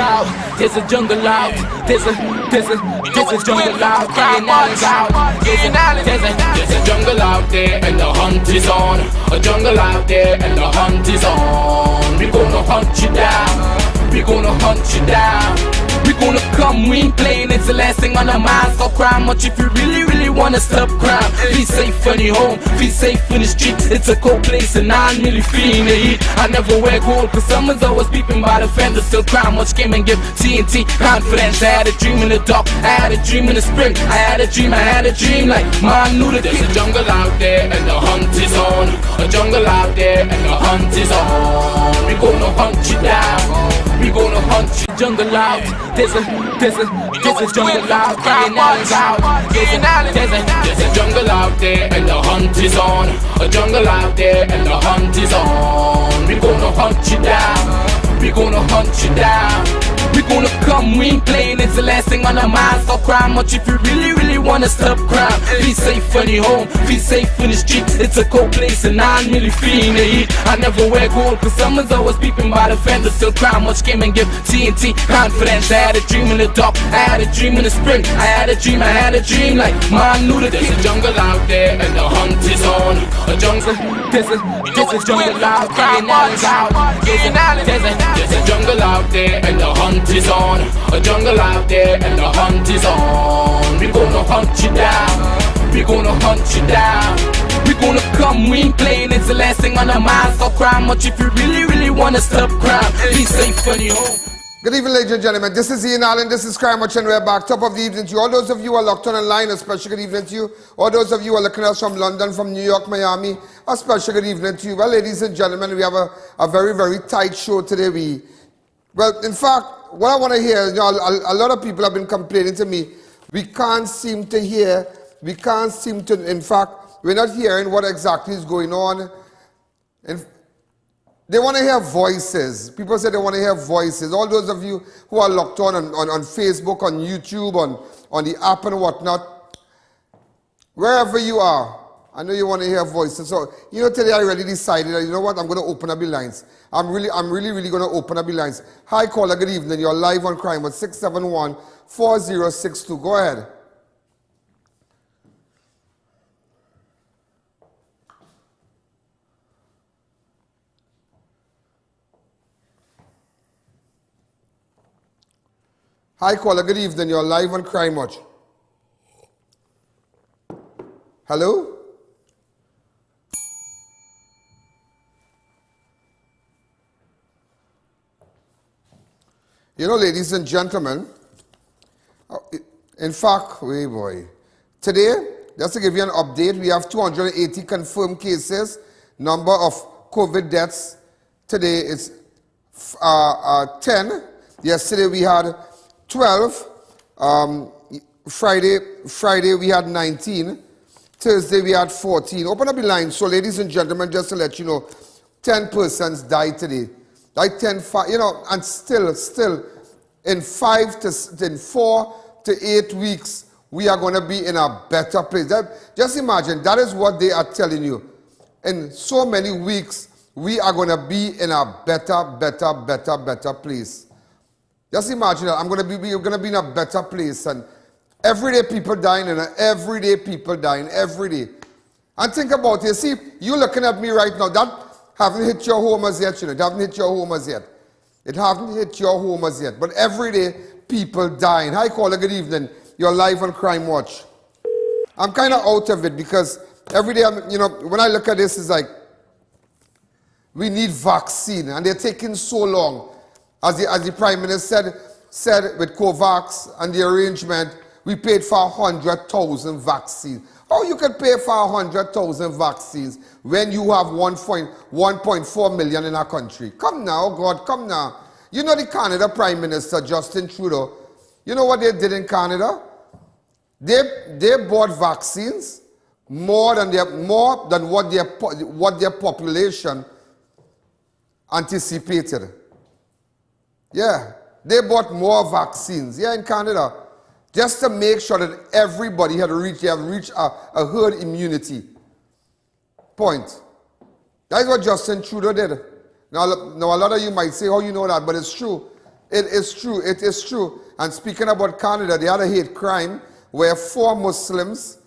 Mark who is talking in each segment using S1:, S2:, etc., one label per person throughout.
S1: out, there's a jungle out, there's a jungle out, there's a jungle out there and the hunt is on, a jungle out there and the hunt is on. We gonna hunt you down, we gonna hunt you down. We gonna come, we ain't playing, it's the last thing on our minds. Stop crime much if you really wanna stop crime. Be safe on your home, be safe in the streets. It's a cold place and I'm really feeling the heat. I never wear gold cause someone's always peeping by the fender. Still crime much came and give TNT confidence. I had a dream in the dark, I had a dream in the spring. I had a dream like man knew that there's a jungle out there and the hunt is on. A jungle out there and the hunt is on. We gonna hunt you down, we gonna hunt you. Jungle out, there's a jungle out, there's a jungle out there and the hunt is on. A jungle out there and the hunt is on. We gonna hunt you down, we gonna hunt you down. We gonna come, we ain't playing, it's the last thing on our minds. Stop crime much if you really wanna stop crime. Be safe on your home, be safe in the streets. It's a cold place and I'm really feeling the heat. I never wear gold cause someone's always peeping by the fender. Still crime much came and give TNT confidence. I had a dream in the dark, I had a dream in the spring. I had a dream like man knew that there's a jungle out there and the hunt is on. A jungle, there's a jungle out there and there's a jungle out there and the hunt is on. A jungle out there and the hunt is on. We gonna hunt you down, we gonna hunt you down. We gonna come, we ain't playing, it's the last thing on our minds. Stop crime much if you really wanna stop crime. Be safe on your home.
S2: Good evening, ladies and gentlemen. This is I.A.N, this is Crime Watch, and we're back. Top of the evening to you. All those of you who are locked on online, a special good evening to you. All those of you who are looking at us from London, from New York, Miami, a special good evening to you. Well, ladies and gentlemen, we have a very tight show today. Well, in fact, what I want to hear, you know, a lot of people have been complaining to me, we can't seem to hear, in fact, we're not hearing what exactly is going on. And they want to hear voices. People say they want to hear voices. All those of you who are locked on Facebook, on YouTube, on the app and whatnot, wherever you are, I know you want to hear voices. So, you know, today I really decided that, you know what, I'm going to open up the lines. I'm really going to open up the lines. Hi, caller, good evening. You're live on Crime with 671-4062. Go ahead. Hi, caller, good evening. You're live on Crime Watch. Hello? You know, ladies and gentlemen, in fact, wait boy, today, just to give you an update, we have 280 confirmed cases. Number of COVID deaths today is 10. Yesterday we had 12. Friday we had 19. Thursday we had 14. Open up the line. So, ladies and gentlemen, just to let you know, 10 persons died today. Like 10, you know, and still, in 4 to 8 weeks, we are going to be in a better place. Just imagine, that is what they are telling you. In so many weeks, we are going to be in a better place. Just imagine that we're going to be in a better place, and everyday people dying, and everyday people dying, every day. And think about it. See, you looking at me right now, that haven't hit your home as yet, you know. It haven't hit your home as yet. It haven't hit your home as yet. But every day, people dying. Hi, caller, good evening. You're live on Crime Watch. I'm kind of out of it because every day, you know, when I look at this, it's like, we need vaccine. And they're taking so long. As the Prime Minister said with COVAX and the arrangement, we paid for 100,000 vaccines. How you could pay for 100,000 vaccines when you have 1.4 million in our country? Come now, God, come now. You know the Canada Prime Minister, Justin Trudeau, you know what they did in Canada? They bought vaccines more than what their population anticipated. Yeah, they bought more vaccines, yeah, in Canada, just to make sure that everybody had reached a herd immunity point. That is what Justin Trudeau did. Now a lot of you might say, oh, you know that, but it's true. It is true. It is true. And speaking about Canada, they had a hate crime where four Muslims,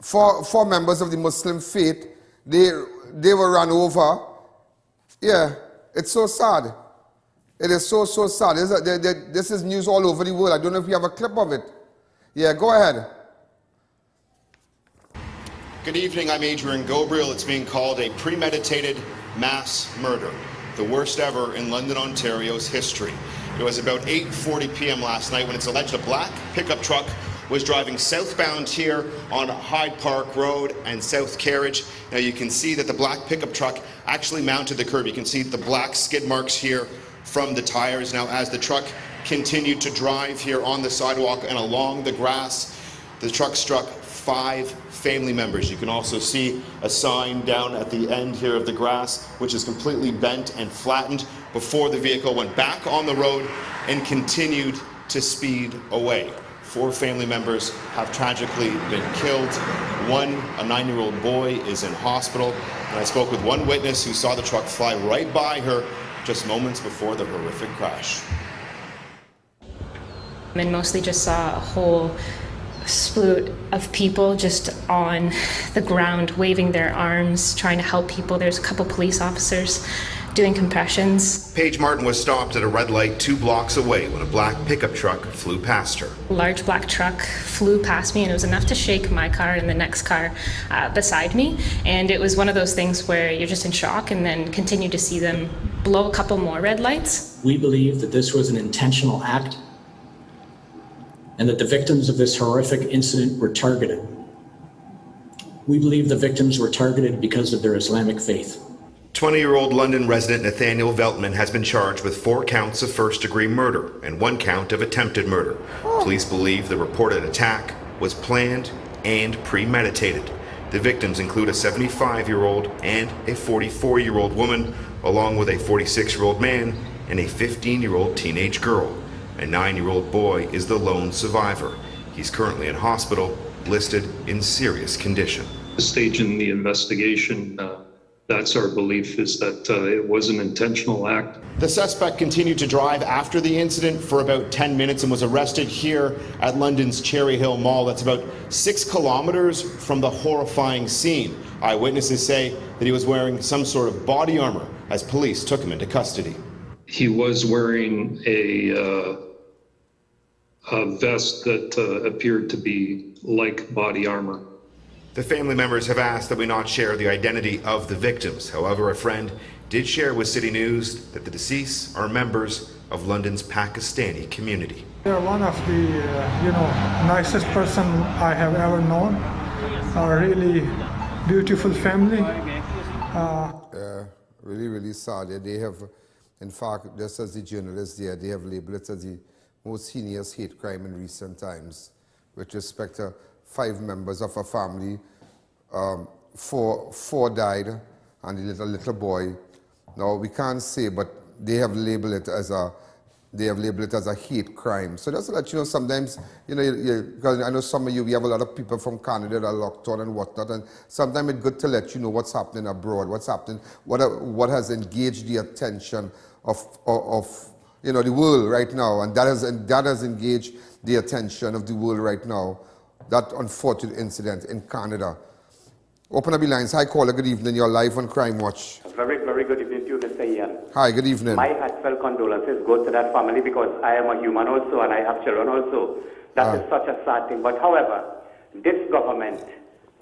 S2: four members of the Muslim faith, they were run over. Yeah, it's so sad. It is so sad. This is news all over the world. I don't know if you have a clip of it. Yeah, go ahead.
S3: Good evening, I'm Adrian Gobriel. It's being called a premeditated mass murder, the worst ever in London, Ontario's history. It was about 8:40 p.m. last night when it's alleged a black pickup truck was driving southbound here on Hyde Park Road and South Carriage. Now you can see that the black pickup truck actually mounted the curb. You can see the black skid marks here from the tires. Now as the truck continued to drive here on the sidewalk and along the grass, the truck struck 5 family members. You can also see a sign down at the end here of the grass, which is completely bent and flattened before the vehicle went back on the road and continued to speed away. 4 family members have tragically been killed. One, a 9-year-old boy, is in hospital. And I spoke with one witness who saw the truck fly right by her just moments before the horrific crash.
S4: And mostly just saw a whole slew of people just on the ground waving their arms, trying to help people. There's a couple police officers doing compressions.
S3: Paige Martin was stopped at a red light 2 blocks away when a black pickup truck flew past her.
S4: A large black truck flew past me, and it was enough to shake my car and the next car beside me. And it was one of those things where you're just in shock and then continue to see them blow a couple more red lights.
S5: We believe that this was an intentional act and that the victims of this horrific incident were targeted. We believe the victims were targeted because of their Islamic faith.
S3: 20-year-old London resident Nathaniel Veltman has been charged with 4 counts of first-degree murder and 1 count of attempted murder. Police believe the reported attack was planned and premeditated. The victims include a 75-year-old and a 44-year-old woman, along with a 46-year-old man and a 15-year-old teenage girl. A 9-year-old boy is the lone survivor. He's currently in hospital, listed in serious condition.
S6: This stage in the investigation, that's our belief, is that it was an intentional act.
S3: The suspect continued to drive after the incident for about 10 minutes and was arrested here at London's Cherry Hill Mall. That's about 6 kilometers from the horrifying scene. Eyewitnesses say that he was wearing some sort of body armor as police took him into custody.
S6: He was wearing a vest that appeared to be like body armor.
S3: The family members have asked that we not share the identity of the victims. However, a friend did share with City News that the deceased are members of London's Pakistani community.
S7: They're one of the nicest person I have ever known. A really beautiful family.
S2: Really sad. They have, in fact, just as the journalists there, they have labeled it as the most heinous hate crime in recent times, with respect to 5 members of a family. 4 died, and the little boy. Now we can't say, but they have labeled it as a hate crime. So just to let you know, sometimes because I know some of you, we have a lot of people from Canada that are locked on and whatnot, and sometimes it's good to let you know what's happening abroad, what's happening, what has engaged the attention of the world right now, and that has engaged the attention of the world right now. That unfortunate incident in Canada. Open up the lines. Hi, caller. Good evening. You're live on Crime Watch.
S8: Very, very good evening to you, Mr. I.A.N.
S2: Hi, good evening.
S8: My heartfelt condolences go to that family because I am a human also and I have children also. That is such a sad thing. But however, this government,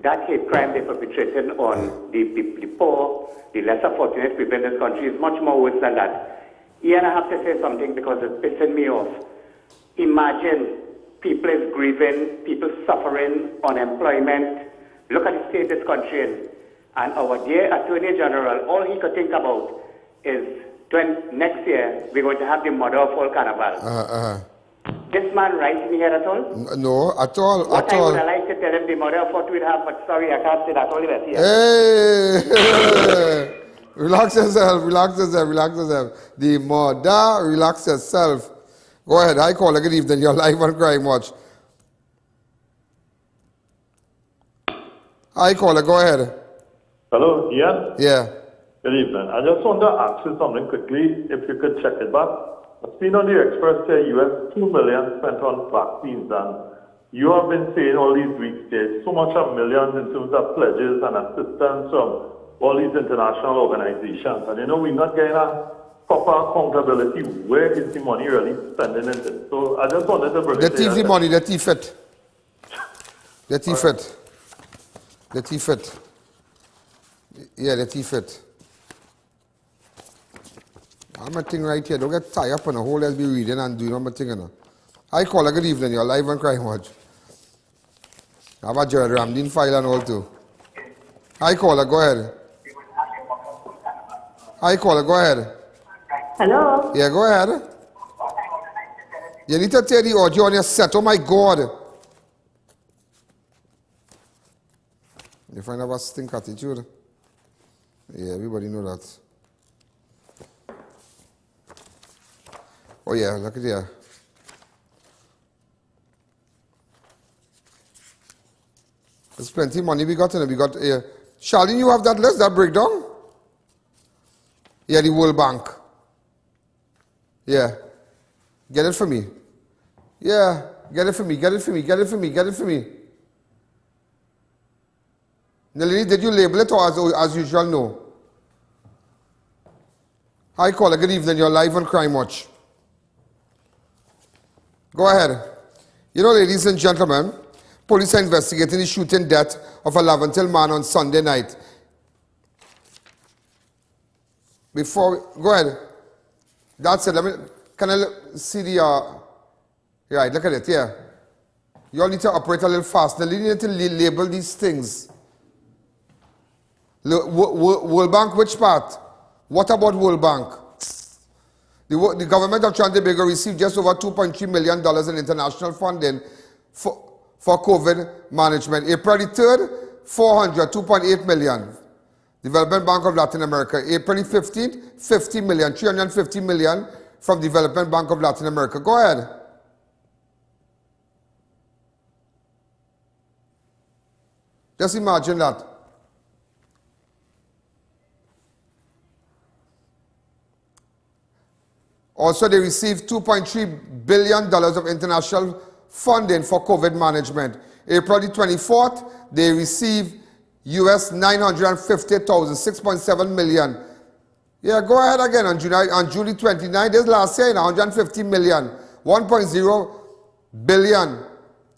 S8: that hate crime they perpetrated on the poor, the lesser fortunate people in this country is much more worse than that. I.A.N., I have to say something because it's pissing me off. Imagine people is grieving, people suffering, unemployment. Look at the state this country in. And our dear Attorney General, all he could think about is next year we're going to have the mother of all carnival. This man right in here at all?
S2: No, at all.
S8: What I would like to tell him the mother of what we'll have, but sorry, I can't say that all here.
S2: Hey! Relax yourself, relax yourself, relax yourself. The mother, relax yourself. Go ahead. Hi, caller. Good evening. You're live on Crime Watch. Hi, caller. Go ahead.
S9: Hello, Ian?
S2: Yeah.
S9: Good evening. I just want to ask you something quickly, if you could check it back. I've seen on the Express here, US $2 million spent on vaccines, and you have been saying all these weeks there's so much of millions in terms of pledges and assistance from all these international organizations. And we're not getting a proper accountability. Where is the money really spending in this? So I just wanted to bring
S2: the thief the money, the thief it. The thief it. The thief it. Yeah, the thief it. I'm a thing right here. Don't get tied up on a whole let's be reading and doing one thing. Hi, caller. Good evening. You're live on Crime Watch. I have a Jared Ramdin file and all too. Hi, caller. Go ahead. Hi, caller. Go ahead.
S10: Hello?
S2: Yeah, go ahead. You need to tell the audio on your set. Oh, my God. You find out a stink attitude? Yeah, everybody know that. Oh yeah, look at here. There's plenty of money we got in it. We got Charlene, you have that list, that breakdown? Yeah, the World Bank. Yeah. Get it for me. Yeah, get it for me, get it for me, get it for me, get it for me. Nalini, did you label it or as usual, no? Hi, caller, good evening. You're live on Crime Watch. Go ahead. Ladies and gentlemen, police are investigating the shooting death of a Laventil man on Sunday night. Go ahead. That's it. Can I see the, right, look at it, yeah. You all need to operate a little faster. You need to label these things. World Bank, which part? What about World Bank? The government of Trinidad and Tobago received just over $2.3 million in international funding for COVID management. April the 3rd, 2.8 million. Development Bank of Latin America. April the 15th, 50 million, 350 million from Development Bank of Latin America. Go ahead. Just imagine that. Also, they received $2.3 billion of international funding for COVID management. April the 24th, they received US $950,000, 6.7 million. Yeah, go ahead again. On July 29th, this last year, 150 million, 1.0 billion.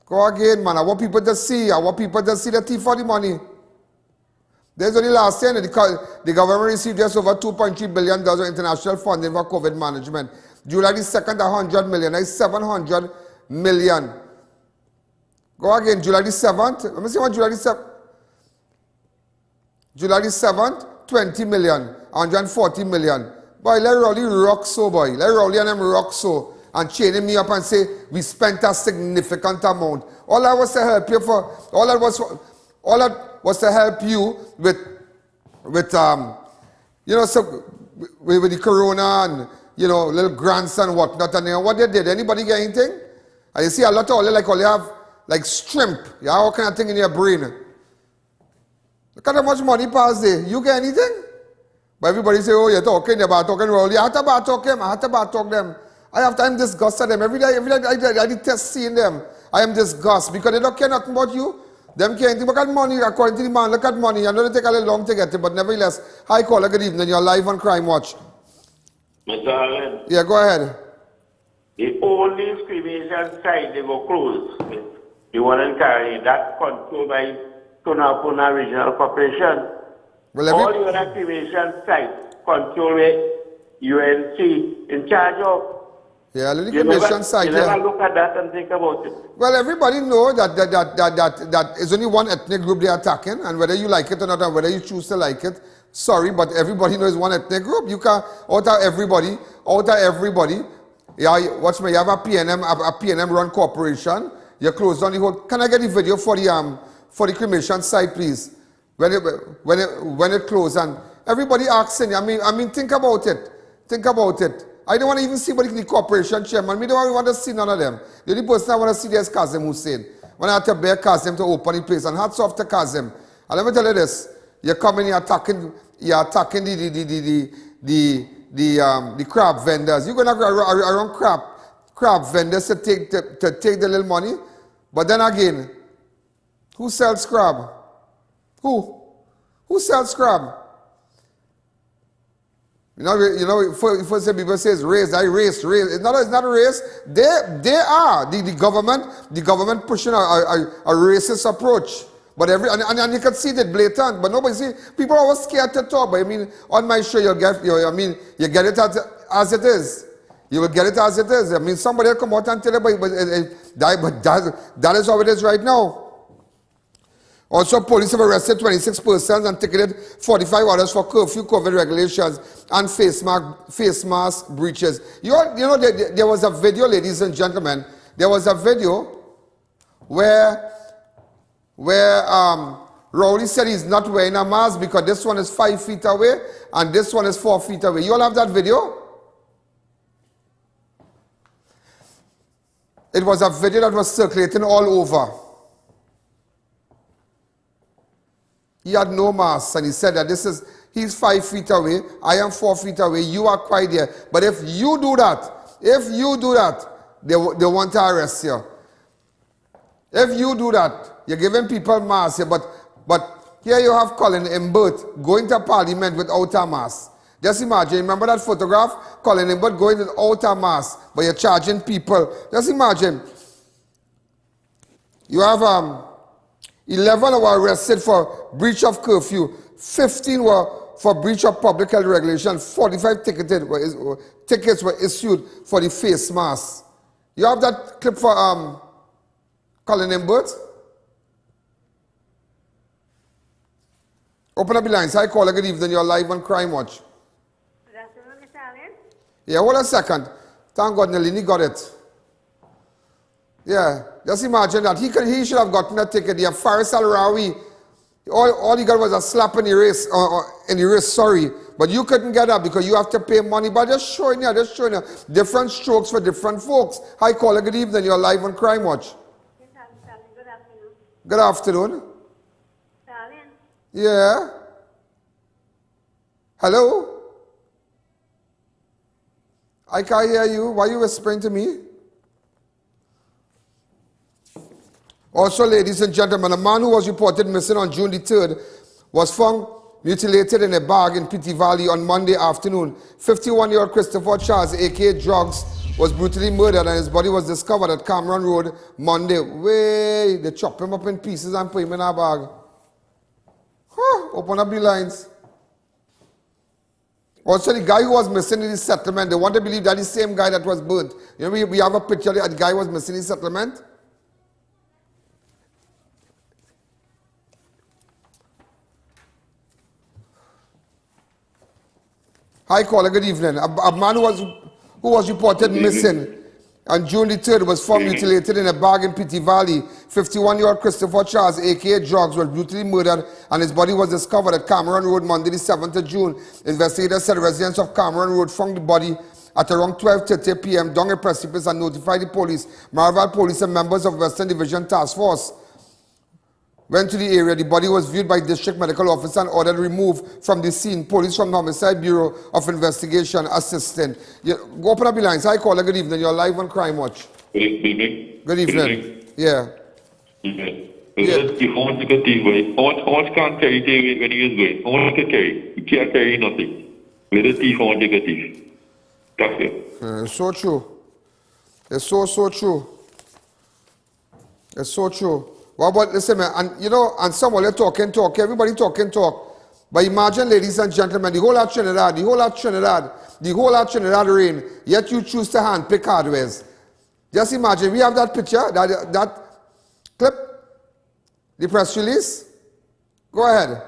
S2: Go again, man. I want people to see. I want people to see the thief for the money. There's only last year, the government received just over $2.3 billion of international funding for COVID management. July the 2nd, 100 million. That's 700 million. Go again, July the 7th. Let me see what July the 7th. July the 7th, 20 million, 140 million. Boy, let Rowley rock so, boy. Let Rowley and them rock so. And chaining me up and say, we spent a significant amount. All that was to help you was to help you with with the corona and, little grants and whatnot. And what they did, anybody get anything? And you see a lot of all you have, like shrimp. You have all kind of thing in your brain. Look at how much money passed there. You get anything? But everybody say, oh, you're talking about talking about. You have to about talk them. I have to about talk them. I'm disgusted at them. Every day I detest seeing them. I am disgusted because they don't care nothing about you. Them can't look at money according to the man. Look at money. I know they take a little long to get it, but nevertheless. Hi, caller. Good evening. You're live on Crime Watch.
S11: Mr. Allen.
S2: Yeah, go ahead.
S11: The only cremation site they were closed, the one in Cali, that's controlled by Tonapuna Regional Corporation.
S2: Well,
S11: all the other cremation sites controlled by UNC in charge of.
S2: Yeah, the cremation site.
S11: You never look at that and think about it.
S2: Well, everybody knows that is only one ethnic group they are attacking, and whether you like it or not, and whether you choose to like it, sorry, but everybody knows one ethnic group. You can out of everybody. Yeah, watch me. You have a PNM run corporation. You close down the whole. Can I get the video for the cremation site, please? When it closed, and everybody asking. I mean, think about it. Think about it. I don't want to even see what the corporation chairman. I don't want to see none of them. The only person I want to see there is Kazim Hussein. When I had to bear Kazim to open the place, and hats off to Kazim. And let me tell you this: you're coming here attacking you're attacking the crab vendors. You're going to go around crab vendors to take the little money. But then again, who sells crab? Who sells crab? You know, first people say it's race. Race. It's not a race. They are the government pushing a racist approach. But and you can see that blatant. But nobody see. People are always scared to talk. But I mean, on my show you get it as it is. You will get it as it is. I mean, somebody will come out and tell you, but that is how it is right now. Also, police have arrested 26 persons and ticketed 45 others for curfew, COVID regulations, and face mask breaches. You know, there was a video, ladies and gentlemen. There was a video where Rowley said he's not wearing a mask because this one is 5 feet away and this one is 4 feet away. You all have that video? It was a video that was circulating all over. He had no mask and he said that he's 5 feet away, I am 4 feet away, you are quite there. But if you do that, they want to arrest you. If you do that, you're giving people masks here, but here you have Colin Imbert going to Parliament without a mask. Just imagine, remember that photograph? Colin Imbert going without a mask, but you're charging people. Just imagine, you have 11 were arrested for breach of curfew, 15 were for breach of public health regulation, 45 tickets were issued for the face mask. You have that clip for Colin Imbert? Open up the lines. Hi, caller. Good evening. You're live on Crime Watch.
S10: Good afternoon, Mr. Allen.
S2: Yeah, hold a second. Thank God Nalini got it. Yeah, just imagine that. He should have gotten a ticket. Yeah, Faris Al-Rawi, all he got was a slap in the wrist, sorry. But you couldn't get that because you have to pay money. But just showing you, different strokes for different folks. Hi, caller. Good evening. You're live on Crime Watch.
S10: Yes, Mr. Allen. Good afternoon.
S2: Good afternoon.
S10: Mr. Allen.
S2: Yeah. Hello? I can't hear you. Why are you whispering to me? Also, ladies and gentlemen, a man who was reported missing on June the 3rd was found mutilated in a bag in Petite Valley on Monday afternoon. 51-year-old Christopher Charles, a.k.a. Drugs, was brutally murdered and his body was discovered at Cameron Road Monday. They chop him up in pieces and put him in a bag. Open up the lines. Also, the guy who was missing in the settlement, they want to believe that the same guy that was burnt. You know, we have a picture of the guy who was missing in the settlement. Hi, caller. Good evening. A man who was reported missing on June the 3rd was found mutilated in a bag in Petite Valley. 51-year-old Christopher Charles, a.k.a. Drugs, was brutally murdered and his body was discovered at Cameron Road Monday the 7th of June. Investigators said residents of Cameron Road found the body at around 12:30 p.m. down a precipice and notified the police. Marval Police and members of Western Division Task Force went to the area. The body was viewed by District Medical Officer and ordered removed from the scene. Police from the Homicide Bureau of Investigation assisted. Go open up the lines. Hi, caller. Good evening. You're live on Crime Watch.
S12: Good evening.
S2: Good evening. Yeah.
S12: Horse can't carry things when he is going. Horse can carry. He can't carry nothing. Let us see horse take a thief. That's it.
S2: It's so true. It's so true. It's so true. Well, but listen, man, and you know, and someone they're talk, everybody talk. But imagine, ladies and gentlemen, the whole of Trinidad rain, yet you choose to handpick hardwares. Just imagine, we have that picture, that clip, the press release. Go ahead.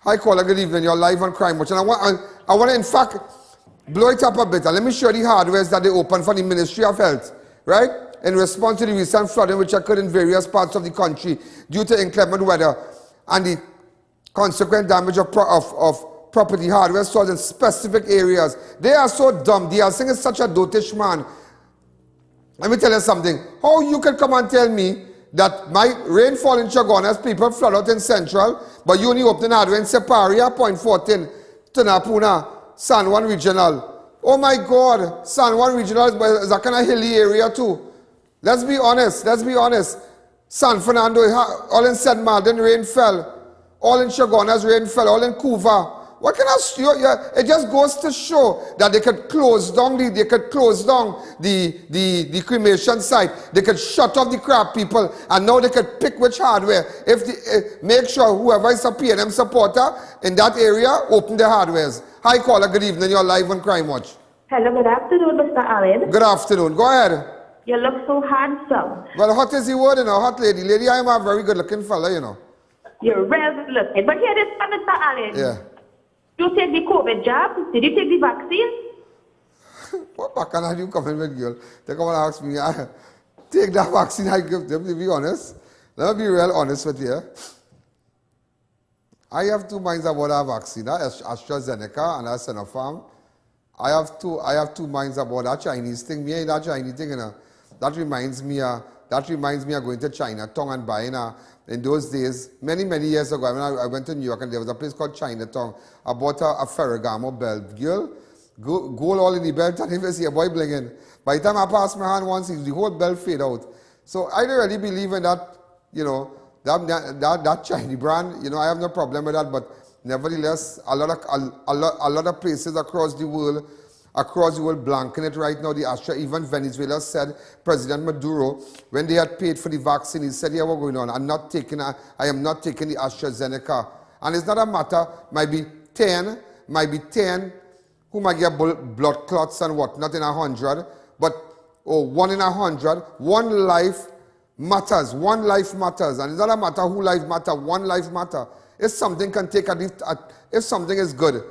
S2: Hi, caller. Good evening. You're live on Crime Watch. And I want to, in fact, blow it up a bit. And let me show you the hardwares that they opened for the Ministry of Health, right? In response to the recent flooding which occurred in various parts of the country due to inclement weather and the consequent damage of property, hardware stores in specific areas. They are so dumb. The Alsing is such a dotish man. Let me tell you something. How you can come and tell me that my rainfall in Chagonas, people flood out in Central, but you only open hardware in Separia, Point 14, Tunapuna, San Juan Regional. Oh my God, San Juan Regional is a kind of hilly area too. Let's be honest, let's be honest. San Fernando, all in St. Martin, rain fell. All in Chagonas, rain fell. All in Cuva. What can I show? It just goes to show that they could close down the cremation site. They could shut off the crap people, and now they could pick which hardware. Make sure whoever is a PNM supporter in that area open the hardwares. Hi caller, good evening. You're live on Crime Watch.
S13: Hello, good afternoon, Mr. Allen.
S2: Good afternoon. Go ahead.
S13: You look so handsome.
S2: Well, hot is the word, you know, hot lady. Lady, I am a very good looking fella, you know.
S13: You're real good looking. But here this one, Mr. Allen.
S2: Yeah.
S13: You take the COVID jab? Did you take the vaccine?
S2: What bacchanal are you coming with, girl? They come and ask me, I take that vaccine I give them, to be honest. Let me be real honest with you. I have two minds about that vaccine, AstraZeneca and Sinopharm. I have two minds about that Chinese thing. Me and that Chinese thing, you know, that reminds me of going to Chinatown and buying in those days, many years ago, when I went to New York and there was a place called Chinatown. I bought a Ferragamo belt. Girl, gold all in the belt, and if you see a boy blinging, by the time I pass my hand once, the whole belt fade out. So I don't really believe in that, you know, that Chinese brand. You know, I have no problem with that, but nevertheless, a lot of places across the world blanking it right now. The Astra, even Venezuela said, President Maduro, when they had paid for the vaccine, he said, yeah, what's going on? I am not taking the AstraZeneca. And it's not a matter, might be 10 who might get blood clots and whatnot in 100, but 1 in 100, one life matters. One life matters. And it's not a matter who life matter, one life matter. If something can take if something is good,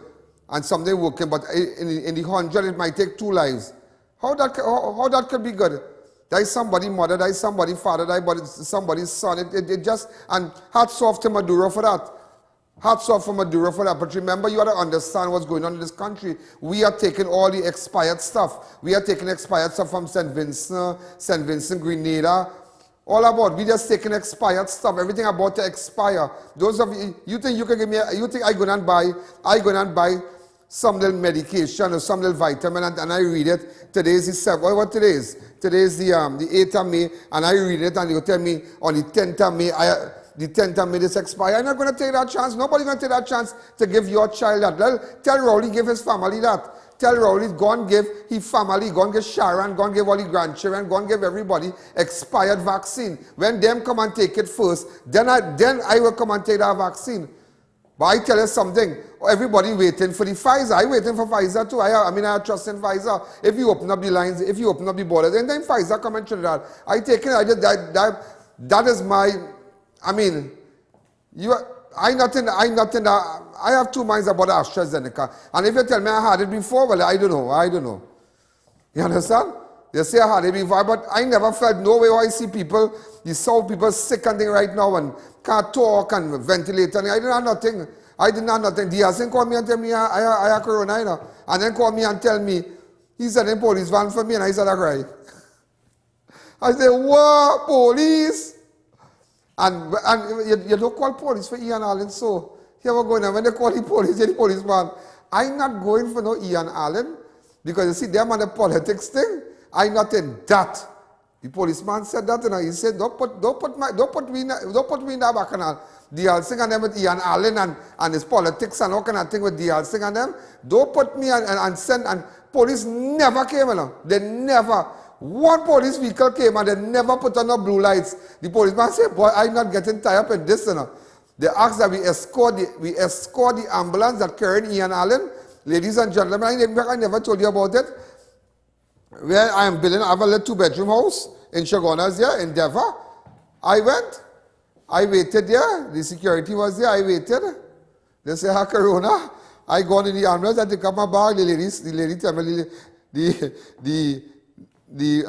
S2: and something working, but in the 100 it might take 2 lives. How that could be good? There is somebody's mother, there is somebody's father, there is somebody's son. It just, and hats off to Maduro for that. Hats off for Maduro for that. But remember, you have to understand what's going on in this country. We are taking all the expired stuff. We are taking expired stuff from St. Vincent, Grenada. All about, we just taking expired stuff, everything about to expire. Those of you think you can give me, you think I go and buy some little medication or some little vitamin and I read it. Today's the 7th, what today is? Today is the 8th of May, and I read it and you tell me on the 10th of May, the 10th of May this expire. I'm not going to take that chance. Nobody's going to take that chance to give your child that. Well, tell Rowley, give his family that. Tell Rowley, go and give his family, go and give Sharon, go and give all the grandchildren, go and give everybody expired vaccine. When them come and take it first, then I will come and take that vaccine. But I tell you something, everybody waiting for the Pfizer. I waiting for Pfizer too. I trust in Pfizer. If you open up the lines, if you open up the borders, and then Pfizer come and Trinidad. I take it, that is my, I mean, I have 2 minds about AstraZeneca. And if you tell me I had it before, well, I don't know. You understand? They say I had it before, but I never felt no way I see people, you saw people sick and thing right now and can't talk and ventilate. And I didn't have nothing. The husband called me and tell me I have corona, you know. And then called me and tell me, he said in police van for me, and I said I cry. I said, what, police? And you don't call police for Ian Allen, so here we're going on. When they call the policeman, I'm not going for no Ian Allen, because you see them on the politics thing, I'm not in that. The policeman said that, and he said, don't put me in that bacchanal. D.L. Singh and them with Ian Allen and his politics and all kind of thing with D.L. Singh and them. Don't put me and send, and police never came along. They never. One police vehicle came and they never put on no blue lights. The policeman said, boy, I'm not getting tied up in this, you know. They asked that we escort the ambulance that carried Ian Allen. Ladies and gentlemen, I never told you about it. Where I am building, I have a little 2-bedroom house in Chagonas here, in Devon. I went, I waited there, the security was there, I waited. They say, ha, corona. I go in the ambulance, I take up my bag, the lady tell me, the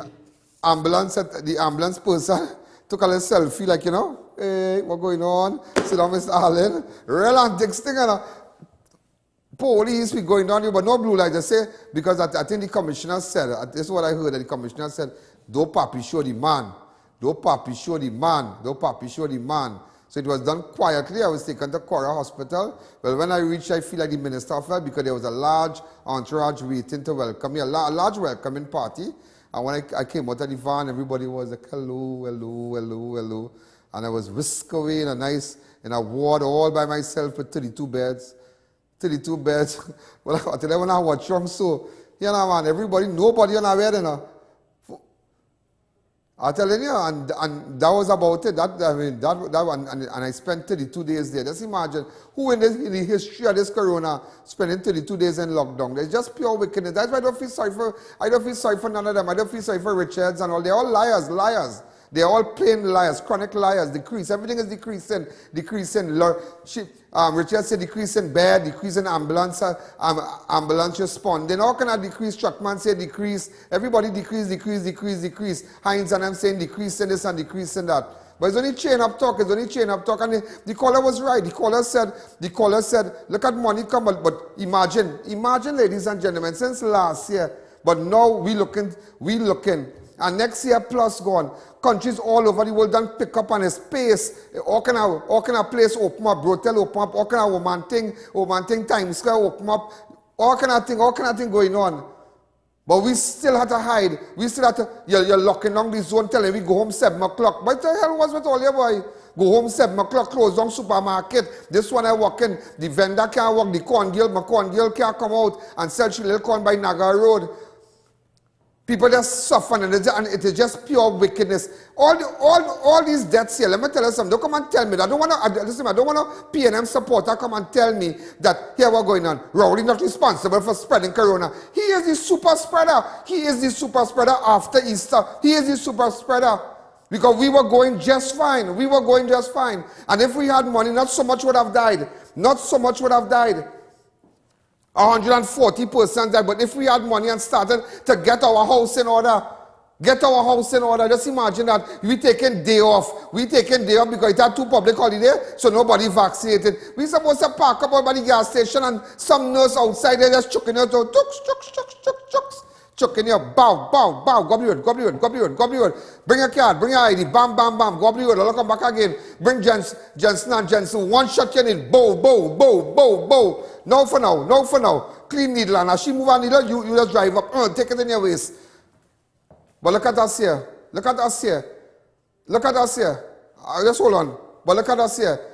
S2: ambulance person took a little selfie, like, you know, hey, what's going on? Sit down, Mr. Allen. Real antics thing, you know. Police be going down here, but no blue light. They say, because I think the commissioner said, this is what I heard, that the commissioner said, do papi show the man, do papi show the man, do papi show the man. So it was done quietly. I was taken to Cora Hospital. Well, when I reached, I feel like the minister felt because there was a large entourage waiting to welcome me, a large welcoming party. And when I came out of the van, everybody was like, hello, hello, hello, hello. And I was whisked away in a ward all by myself with 32 beds. 32 beds. Well, I tell you when I watch them, so, you know, man, everybody, nobody on our bed, you know. I'm telling you, and that was about it. And I spent 32 days there. Just imagine who in the history of this corona spending 32 days in lockdown. There's just pure wickedness. That's why I don't feel sorry for none of them. I don't feel sorry for Richards and all. They're all liars. They're all plain liars, chronic liars. Decrease. Everything is decreasing. Richard said decrease in bed, decrease in ambulance responding. How can I decrease? Truckman say decrease. Everybody decrease. Hines and them saying decrease in this and decrease in that. But it's only chain up talk. And the caller was right. The caller said, look at money come, but imagine, ladies and gentlemen, since last year, but now we looking. And next year plus gone. Countries all over the world don't pick up on a space. How can a place open up, brothel open up? How can a woman thing, Times Square open up? All kind of thing going on. But we still have to hide. We still have to, you're locking down the zone, telling we go home 7 o'clock. What the hell was with all your boy? Go home 7 o'clock, close down supermarket. This one I walk in, the vendor can't walk, my corn girl can't come out and sell she little corn by Naga Road. People just suffer and it is just pure wickedness. All these deaths here, let me tell you something. Don't come and tell me that. I don't want a PNM supporter come and tell me that here what's going on. Rowley not responsible for spreading corona. He is the super spreader. He is the super spreader after Easter. He is the super spreader. Because we were going just fine. And if we had money, not so much would have died. 140% died. But if we had money and started to get our house in order, just imagine that we taking day off because it had 2 public holidays, so nobody vaccinated. We supposed to park up by the gas station and some nurse outside there just chucking you to chucking you, bow, go up the road. Bring a card, bring your ID, bam, go up the road, I'll come back again. Bring Jensen, one shot you need, bow. No for now. Clean needle, and as she move a needle, you just drive up, take it in your waist. But look at us here. Just hold on. But look at us here.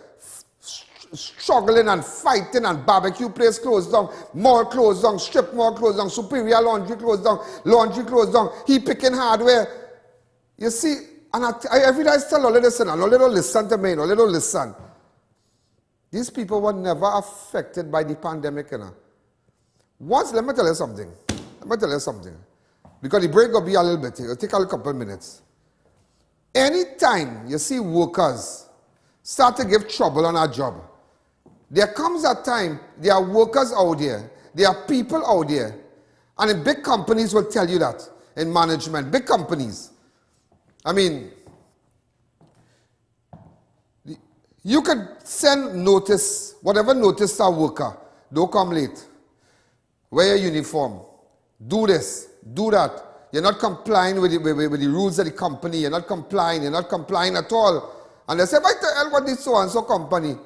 S2: Struggling and fighting and barbecue place closed down, mall closed down, strip mall closed down, Superior laundry closed down, he picking hardware. You see, and every day I tell no little listen to me, no little listen. These people were never affected by the pandemic, you know. Once, let me tell you something. Because the break will be a little bit, it'll take a couple of minutes. Anytime you see workers start to give trouble on a job, there comes a time, there are workers out there, there are people out there, and the big companies will tell you that, in management, big companies. I mean, you could send notice, whatever notice to a worker, don't come late, wear your uniform, do this, do that. You're not complying with the rules of the company, you're not complying at all. And they say, why the hell what this so-and-so company?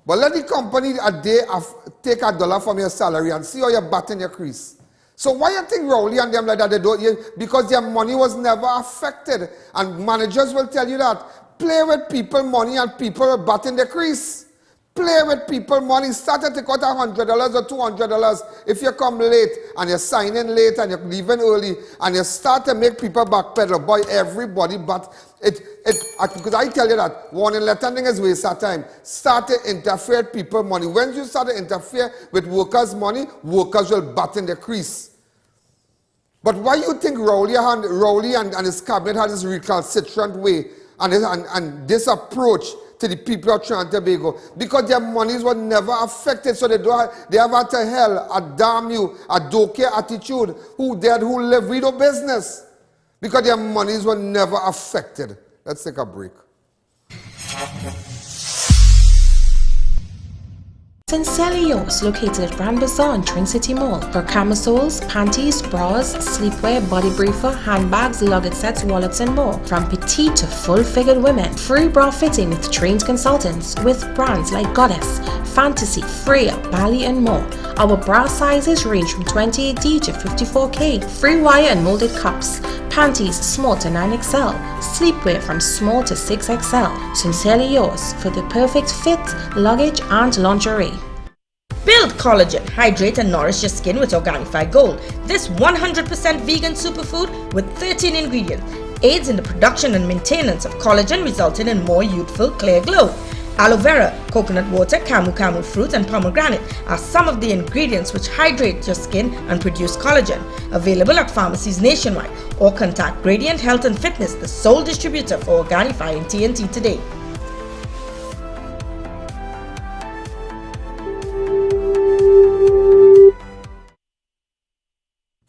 S2: But let the company a day take $1 from your salary and see how you're batting your crease. So why you think Rowley and them like that, they don't? Because their money was never affected. And managers will tell you that. Play with people money and people are batting their crease. Play with people money. Start to take out $100 or $200 if you come late and you're signing late and you're leaving early and you start to make people backpedal. Boy, everybody, but because I tell you that warning letter thing is waste of time. Start to interfere with people money. When you start to interfere with workers' money, workers will batten their crease. But why you think Rowley and his cabinet had this recalcitrant way and this approach to the people of Trinidad and Tobago? Because their monies were never affected, so they have had to hell, a damn you, a doke attitude, who dead, who live, we do business. Because their monies were never affected. Let's take a break.
S14: Sincerely Yours, located at Grand Bazaar and Twin City Mall. For camisoles, panties, bras, sleepwear, body briefer, handbags, luggage sets, wallets and more. From petite to full-figured women. Free bra fitting with trained consultants with brands like Goddess, Fantasy, Freya, Bali and more. Our bra sizes range from 28D to 54K. Free wire and molded cups. Panties small to 9XL. Sleepwear from small to 6XL. Sincerely Yours for the perfect fit, luggage and lingerie.
S15: Build collagen, hydrate and nourish your skin with Organifi Gold. This 100% vegan superfood with 13 ingredients aids in the production and maintenance of collagen, resulting in more youthful, clear glow. Aloe vera, coconut water, camu fruit and pomegranate are some of the ingredients which hydrate your skin and produce collagen. Available at pharmacies nationwide, or contact Gradient Health and Fitness, the sole distributor for Organifi in TNT today.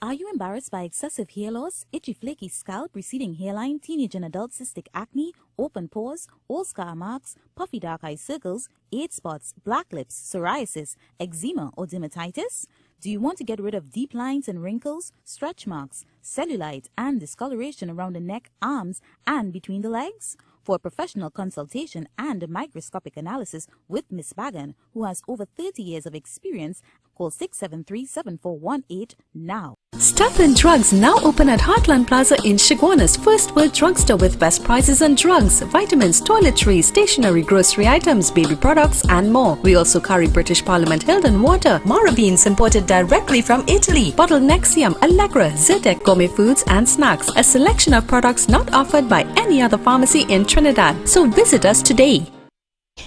S16: Are you embarrassed by excessive hair loss, itchy flaky scalp, receding hairline, teenage and adult cystic acne, open pores, old scar marks, puffy dark eye circles, age spots, black lips, psoriasis, eczema or dermatitis? Do you want to get rid of deep lines and wrinkles, stretch marks, cellulite and discoloration around the neck, arms and between the legs? For a professional consultation and a microscopic analysis with Ms. Bagan, who has over 30 years of experience, call 673-7418 now.
S17: Stuff and Drugs now open at Heartland Plaza in Chaguanas First World Drugstore with best prices on drugs, vitamins, toiletries, stationery, grocery items, baby products and more. We also carry British Parliament Hilton water, Mara beans imported directly from Italy, bottled Nexium, Allegra, Zyrtec, gourmet foods and snacks. A selection of products not offered by any other pharmacy in Trinidad. So visit us today.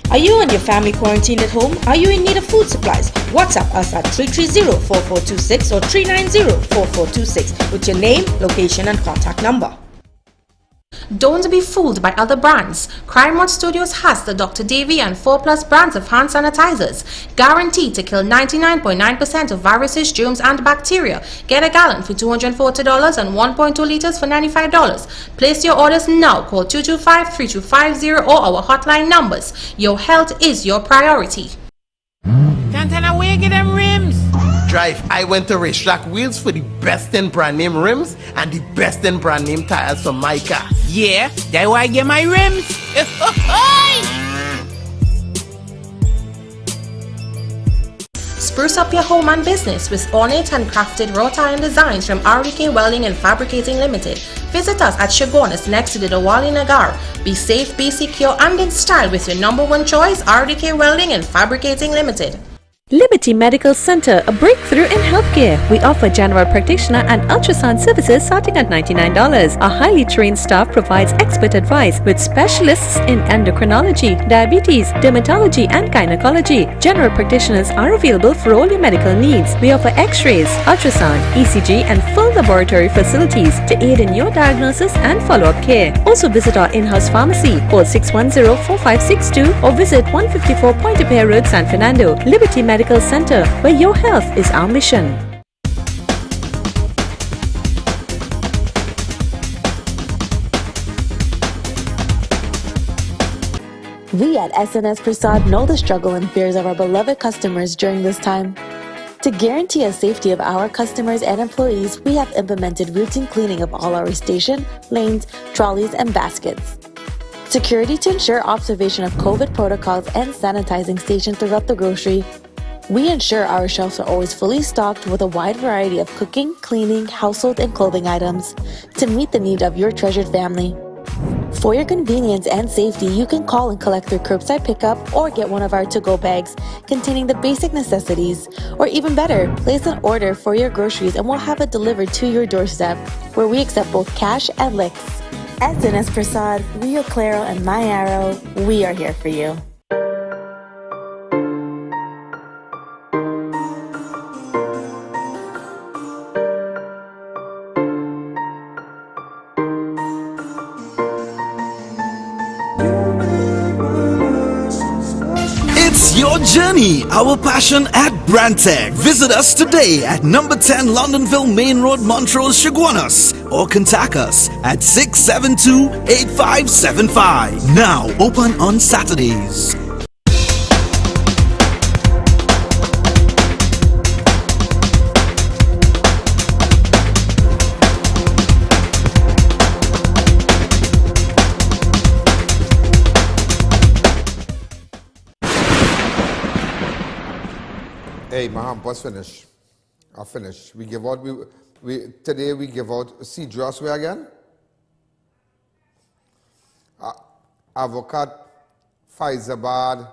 S15: Are you and your family quarantined at home? Are you in need of food supplies? WhatsApp us at 330-4426 or 390-4426 with your name, location and contact number.
S14: Don't be fooled by other brands. Crime Watch Studios has the Dr. Davy and 4+ brands of hand sanitizers, guaranteed to kill 99.9% of viruses, germs and bacteria. Get a gallon for $240 and 1.2 liters for $95. Place your orders now. Call 225-3250 or our hotline numbers. Your health is your priority.
S18: Santana, where get them rims?
S19: Drive, I went to Racetrack Wheels for the best in brand name rims and the best in brand name tires for my car.
S18: Yeah, that's why I get my rims.
S14: Spruce up your home and business with ornate and crafted wrought iron designs from RDK Welding and Fabricating Limited. Visit us at Chaguanas next to the Dawali Nagar. Be safe, be secure and in style with your #1 choice, RDK Welding and Fabricating Limited.
S17: Liberty Medical Center, a breakthrough in healthcare. We offer general practitioner and ultrasound services starting at $99. Our highly trained staff provides expert advice with specialists in endocrinology, diabetes, dermatology and gynecology. General practitioners are available for all your medical needs. We offer x-rays, ultrasound, ECG and full laboratory facilities to aid in your diagnosis and follow-up care. Also visit our in-house pharmacy. Call 610-4562 or visit 154 Pointe-a-Pierre Road, San Fernando. Liberty Medical Center, where your health is our mission.
S20: We at SNS Prasad know the struggle and fears of our beloved customers during this time. To guarantee the safety of our customers and employees, we have implemented routine cleaning of all our station, lanes, trolleys, and baskets. Security to ensure observation of COVID protocols and sanitizing stations throughout the grocery. We ensure our shelves are always fully stocked with a wide variety of cooking, cleaning, household, and clothing items to meet the need of your treasured family. For your convenience and safety, you can call and collect through curbside pickup or get one of our to-go bags containing the basic necessities. Or even better, place an order for your groceries and we'll have it delivered to your doorstep, where we accept both cash and licks. SNS Prasad, Rio Claro, and My Arrow, we are here for you.
S21: It's your journey, our passion at Brandtech. Visit us today at number 10 Londonville Main Road, Montrose, Chaguanas, or contact us at 672-8575. Now open on Saturdays.
S2: Hey, my hamper's finished. I finished. We give out, today we give out Cedros where again? Avocat, Pfizerbad,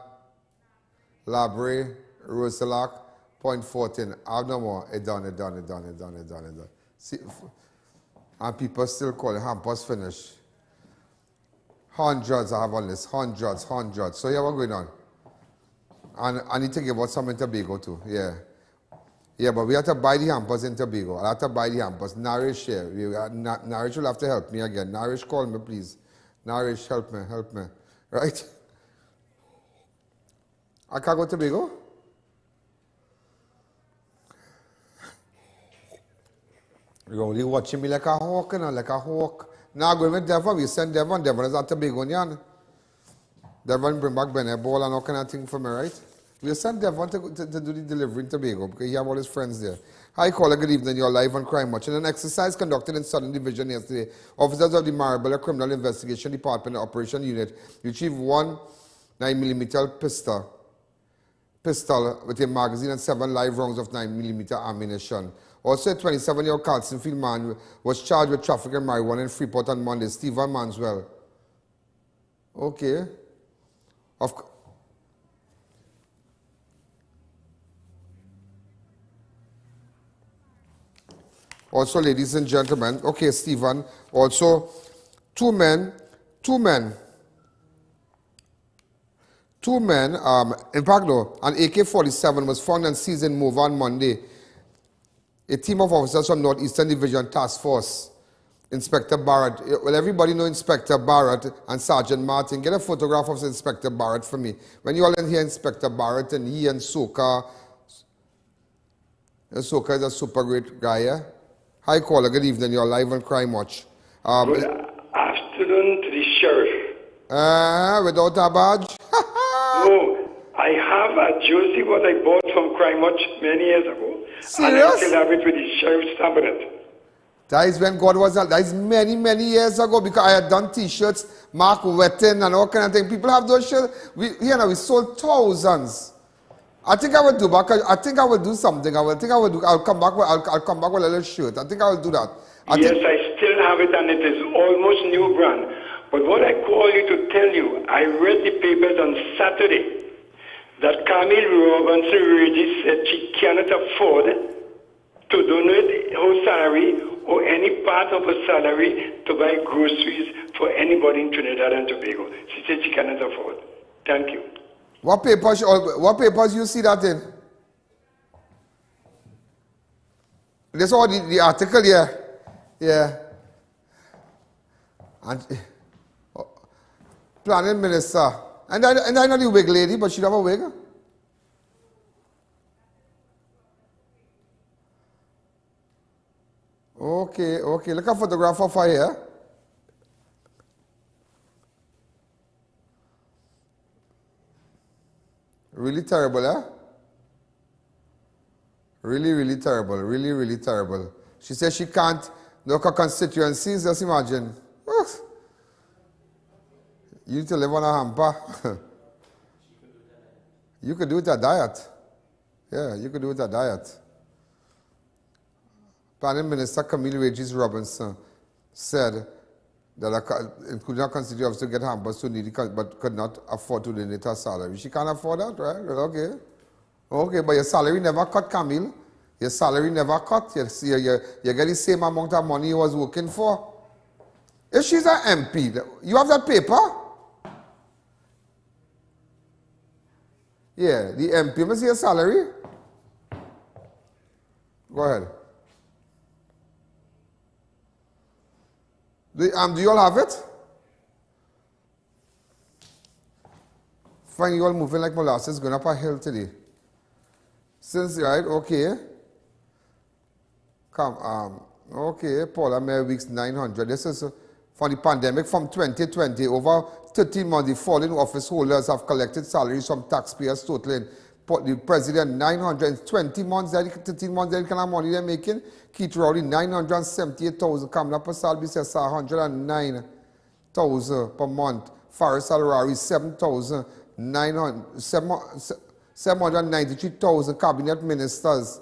S2: Labre, Roselac, Point 14. I have no more. It done. See, and people still call it hampers finished. Hundreds I have on this. Hundreds. So here we're going on. And I need to give out some in Tobago too. Yeah. Yeah, but we have to buy the hampers in Tobago. I have to buy the hampers. Narish here. Narish will have to help me again. Narish, call me, please. Narish, help me. Right? I can't go to Tobago? You're only watching me like a hawk, you know, like a hawk. Now going with Devon, we send Devon. Devon is at Tobago, Devon bring back Beneball and all kind of thing for me, right? We sent Devon to do the delivery in Tobago because he have all his friends there. Hi, caller, good evening. You're live on Crime Watch. In an exercise conducted in Southern Division yesterday, officers of the Marabella Criminal Investigation Department Operation Unit retrieved one 9mm pistol with a magazine and 7 live rounds of 9mm ammunition. Also, a 27-year-old Carlsonfield man was charged with trafficking marijuana in Freeport on Monday. Stephen Manswell. Okay. Also, ladies and gentlemen, okay, Stephen, also, two men, in fact, no, an AK-47 was found and seized in MORVANT on Monday. A team of officers from Northeastern Division Task Force, Inspector Barrett. Well, everybody know Inspector Barrett and Sergeant Martin. Get a photograph of Inspector Barrett for me. When you all in here, Inspector Barrett and he and Soka. Soka is a super great guy, yeah? Hi, caller. Good evening. You're live on Crime Watch.
S1: Good afternoon to the sheriff.
S2: Without a badge?
S1: No, I have a jersey what I bought from Crime Watch many years ago.
S2: Serious?
S1: And I still have it with the sheriff's stamp on it.
S2: That is when God was alive. That is many years ago because I had done T-shirts, Mark Wetton and all kind of things. People have those shirts. We sold thousands. I think I will do back. I think I will do something. I'll come back with a little shirt. I think I will do that.
S1: I still have it and it is almost new brand. But what I call you to tell you, I read the papers on Saturday that Camille Robinson Regis said she cannot afford to donate her salary or any part of her salary to buy groceries for anybody in Trinidad and Tobago. She said she cannot afford. Thank you.
S2: What papers you see that in? That's all the article here. Yeah. And planning minister. And I know the wig lady, but she have a wig. Okay. Look at a photograph of her here. Really terrible, eh? Really terrible. Really terrible. She says she can't look at constituencies, just imagine. You need to live on a hamper. You could do it a diet. Yeah, you could do it a diet. Planning Minister Camille Regis Robinson said that including a constituency to get hampers to needy but could not afford to donate her salary. She can't afford that, right? Okay, but your salary never cut, Camille. Your salary never cut. You get the same amount of money you was working for. If she's an MP, you have that paper? Yeah, the MP must see your salary. Go ahead. Do you all have it? Fine, you all moving like molasses going up a hill today. Since, right, okay. Come, okay, Paula Mayor Weeks 900. This is for the pandemic from 2020. Over 13 months, the fallen office holders have collected salaries from taxpayers totaling the president 920 months, 13 months, that kind of money they're making. Keith Rowley 978,000. Kamala Pasalbi says 109,000 per month. Faris Al-Rari 7,900. 793,000 cabinet ministers.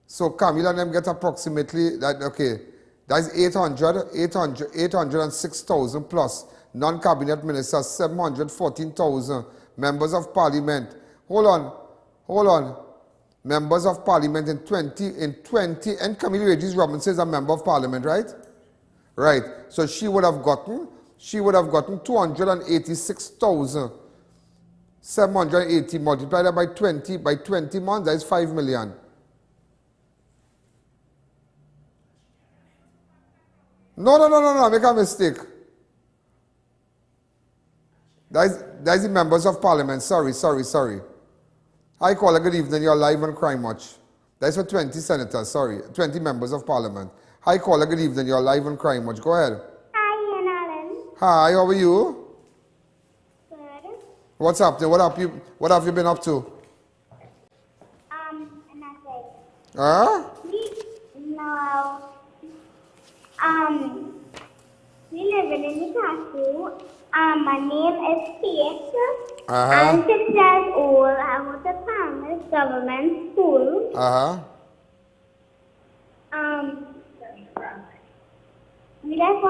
S2: So Camille and them get approximately, that's 806,000 plus non-cabinet ministers, 714,000 members of parliament. Hold on. Members of parliament in 20, and Camille Regis Robinson is a member of parliament, right? Right. So she would have gotten 286,780 multiplied that by 20 months, that is 5 million. No, make a mistake. That's the members of parliament. Sorry. Hi, caller, good evening. You're live on Crime Watch. That's for 20 senators, 20 members of parliament. Hi, caller, good evening. You're live on Crime Watch. Go ahead.
S10: Hi, I.A.N.
S2: Hi, how are you?
S10: Good.
S2: What's happening? What have you been up to?
S10: Nothing.
S2: Huh?
S10: No. We live in the castle. My name is Kate. I'm 6 years old. I go to Palmer's government school.
S2: Uh-huh.
S10: I just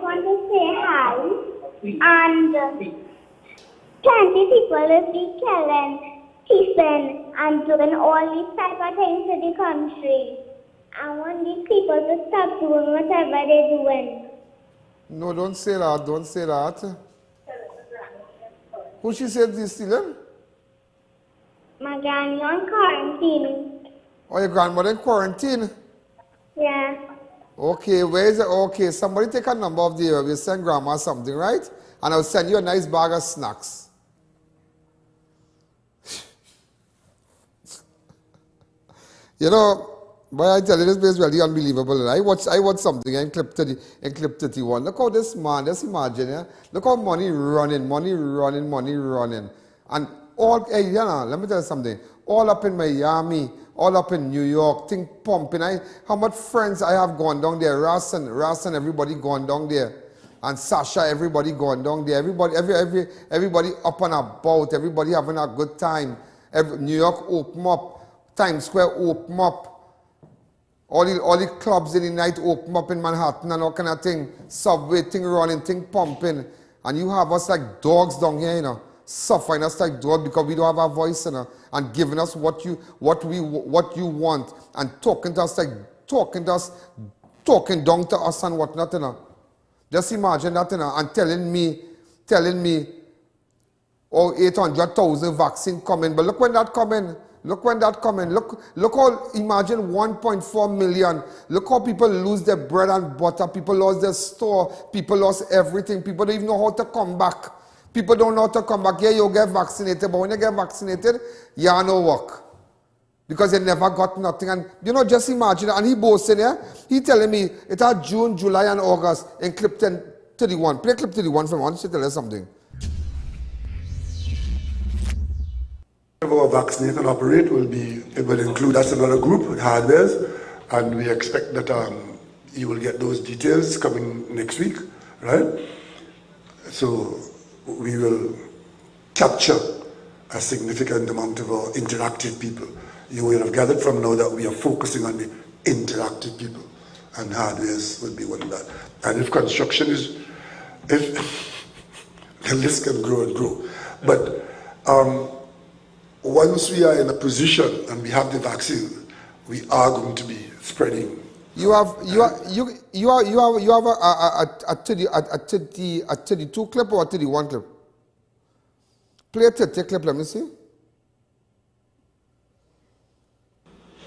S10: want to say hi. And 20 people is be killing, thieving, and doing all these type of things to the country. I want these people to stop doing whatever they're doing.
S2: No, don't say that. Who she said this, Dylan?
S10: My granny on quarantine.
S2: Oh, your grandmother in quarantine?
S10: Yeah.
S2: Okay, where is it? Okay, somebody take a number of the area. We'll send grandma something, right? And I'll send you a nice bag of snacks. You know, boy, I tell you, this place is really unbelievable. I watch something in clip 31. Look how this man, just imagine, yeah? Look how money running. And all, hey, you know, let me tell you something. All up in Miami, all up in New York, thing pumping. How much friends I have gone down there. Ras and everybody gone down there. And Sasha, everybody gone down there. Everybody up and about. Everybody having a good time. New York open up. Times Square open up. All the clubs in the night open up in Manhattan and all kind of thing. Subway thing running, thing pumping. And you have us like dogs down here, you know. Suffering us like dogs because we don't have a voice, you know. And giving us what you want. And talking to us talking down to us and whatnot, you know. Just imagine that, you know. And telling me, 800,000 vaccine coming. But look when that coming. Look how, imagine 1.4 million. Look how people lose their bread and butter. People lost their store. People lost everything. People don't even know how to come back. People don't know how to come back. Yeah, you get vaccinated, but when you get vaccinated, you have no work. Because you never got nothing. And, you know, just imagine. And he boasting, yeah? He telling me, it had June, July, and August in clip 31. Play clip 31 from one. She tell us something.
S4: Our vaccination operate will include us another group with hardwares, and we expect that you will get those details coming next week, right? So we will capture a significant amount of our interactive people. You will have gathered from now that we are focusing on the interactive people, and hardwares will be one of that. And if construction is, the list can grow and grow. But once we are in a position and we have the vaccine, we are going to be spreading.
S2: You have a 32 clip or a 31 clip? Play a 30 clip, let me see.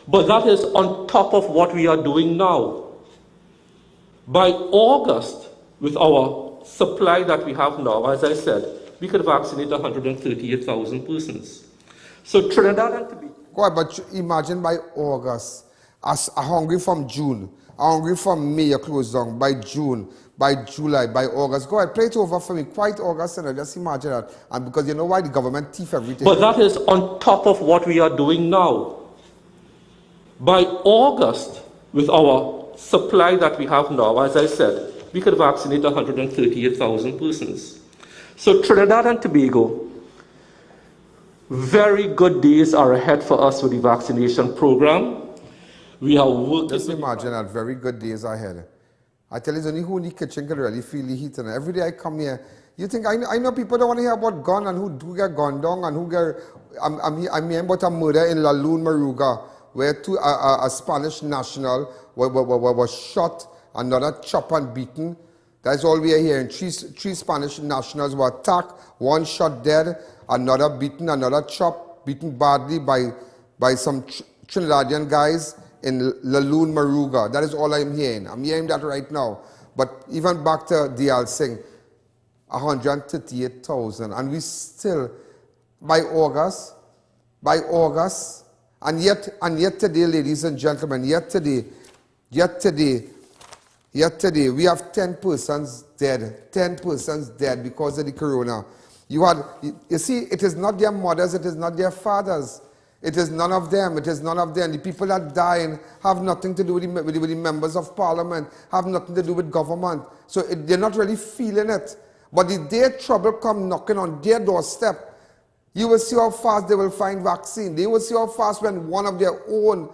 S22: But that is on top of what we are doing now. By August, with our supply that we have now, as I said, we could vaccinate 138,000 persons. So Trinidad and Tobago.
S2: God, but imagine by August, as hungry from June, hungry from May, you close down. By June, by July, by August. Go ahead, play it over for me. Quite August, and just imagine that. And because you know why the government thief everything.
S22: But that is on top of what we are doing now. By August, with our supply that we have now, as I said, we could vaccinate 138,000 persons. So Trinidad and Tobago Very good days are ahead for us with the vaccination program. We are working.
S2: Just imagine that, very good days ahead. I tell you, it's only who in the kitchen can really feel the heat. And every day I come here, you think, I know people don't want to hear about gun and who get gunned down and who get, I'm hearing about a murder in La Lune, Maruga, where a Spanish national was shot, another chopped and beaten. That's all we are hearing. Three Spanish nationals were attacked, one shot dead, another beaten, another chopped, beaten badly by some Trinidadian guys in La Lune, Maruga. That is all I'm hearing. I'm hearing that right now. But even back to DL Singh, 138,000. And we still, by August, and yet today, ladies and gentlemen, yet today, we have 10 persons dead. 10 persons dead because of the corona. You see, it is not their mothers, it is not their fathers. It is none of them. It is none of them. The people that are dying have nothing to do with the members of parliament, have nothing to do with government. So they're not really feeling it. But the day trouble come knocking on their doorstep, you will see how fast they will find vaccine. They will see how fast when one of their own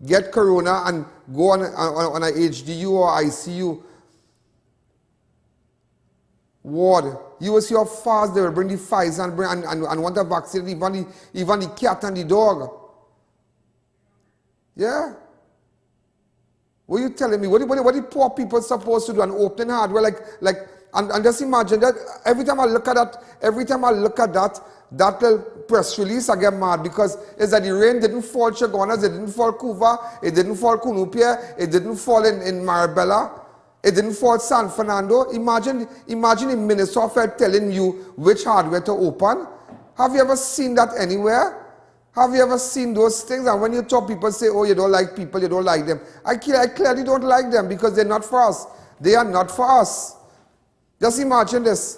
S2: get corona and go on a HDU or ICU ward. You will see how fast they will bring the Pfizer and want a vaccine, even the cat and the dog. Yeah? What are you telling me? What the poor people supposed to do? An open hardware and just imagine that every time I look at that little press release, I get mad because it's that the rain didn't fall Chaguanas, it didn't fall Cuva, it didn't fall Cunupia, it didn't fall in Marabella. It didn't fall San Fernando. Imagine the minister felt telling you which hardware to open. Have you ever seen that anywhere? Have you ever seen those things? And when you talk, people say, oh, you don't like people, you don't like them. I clearly don't like them because they're not for us. They are not for us. Just imagine this.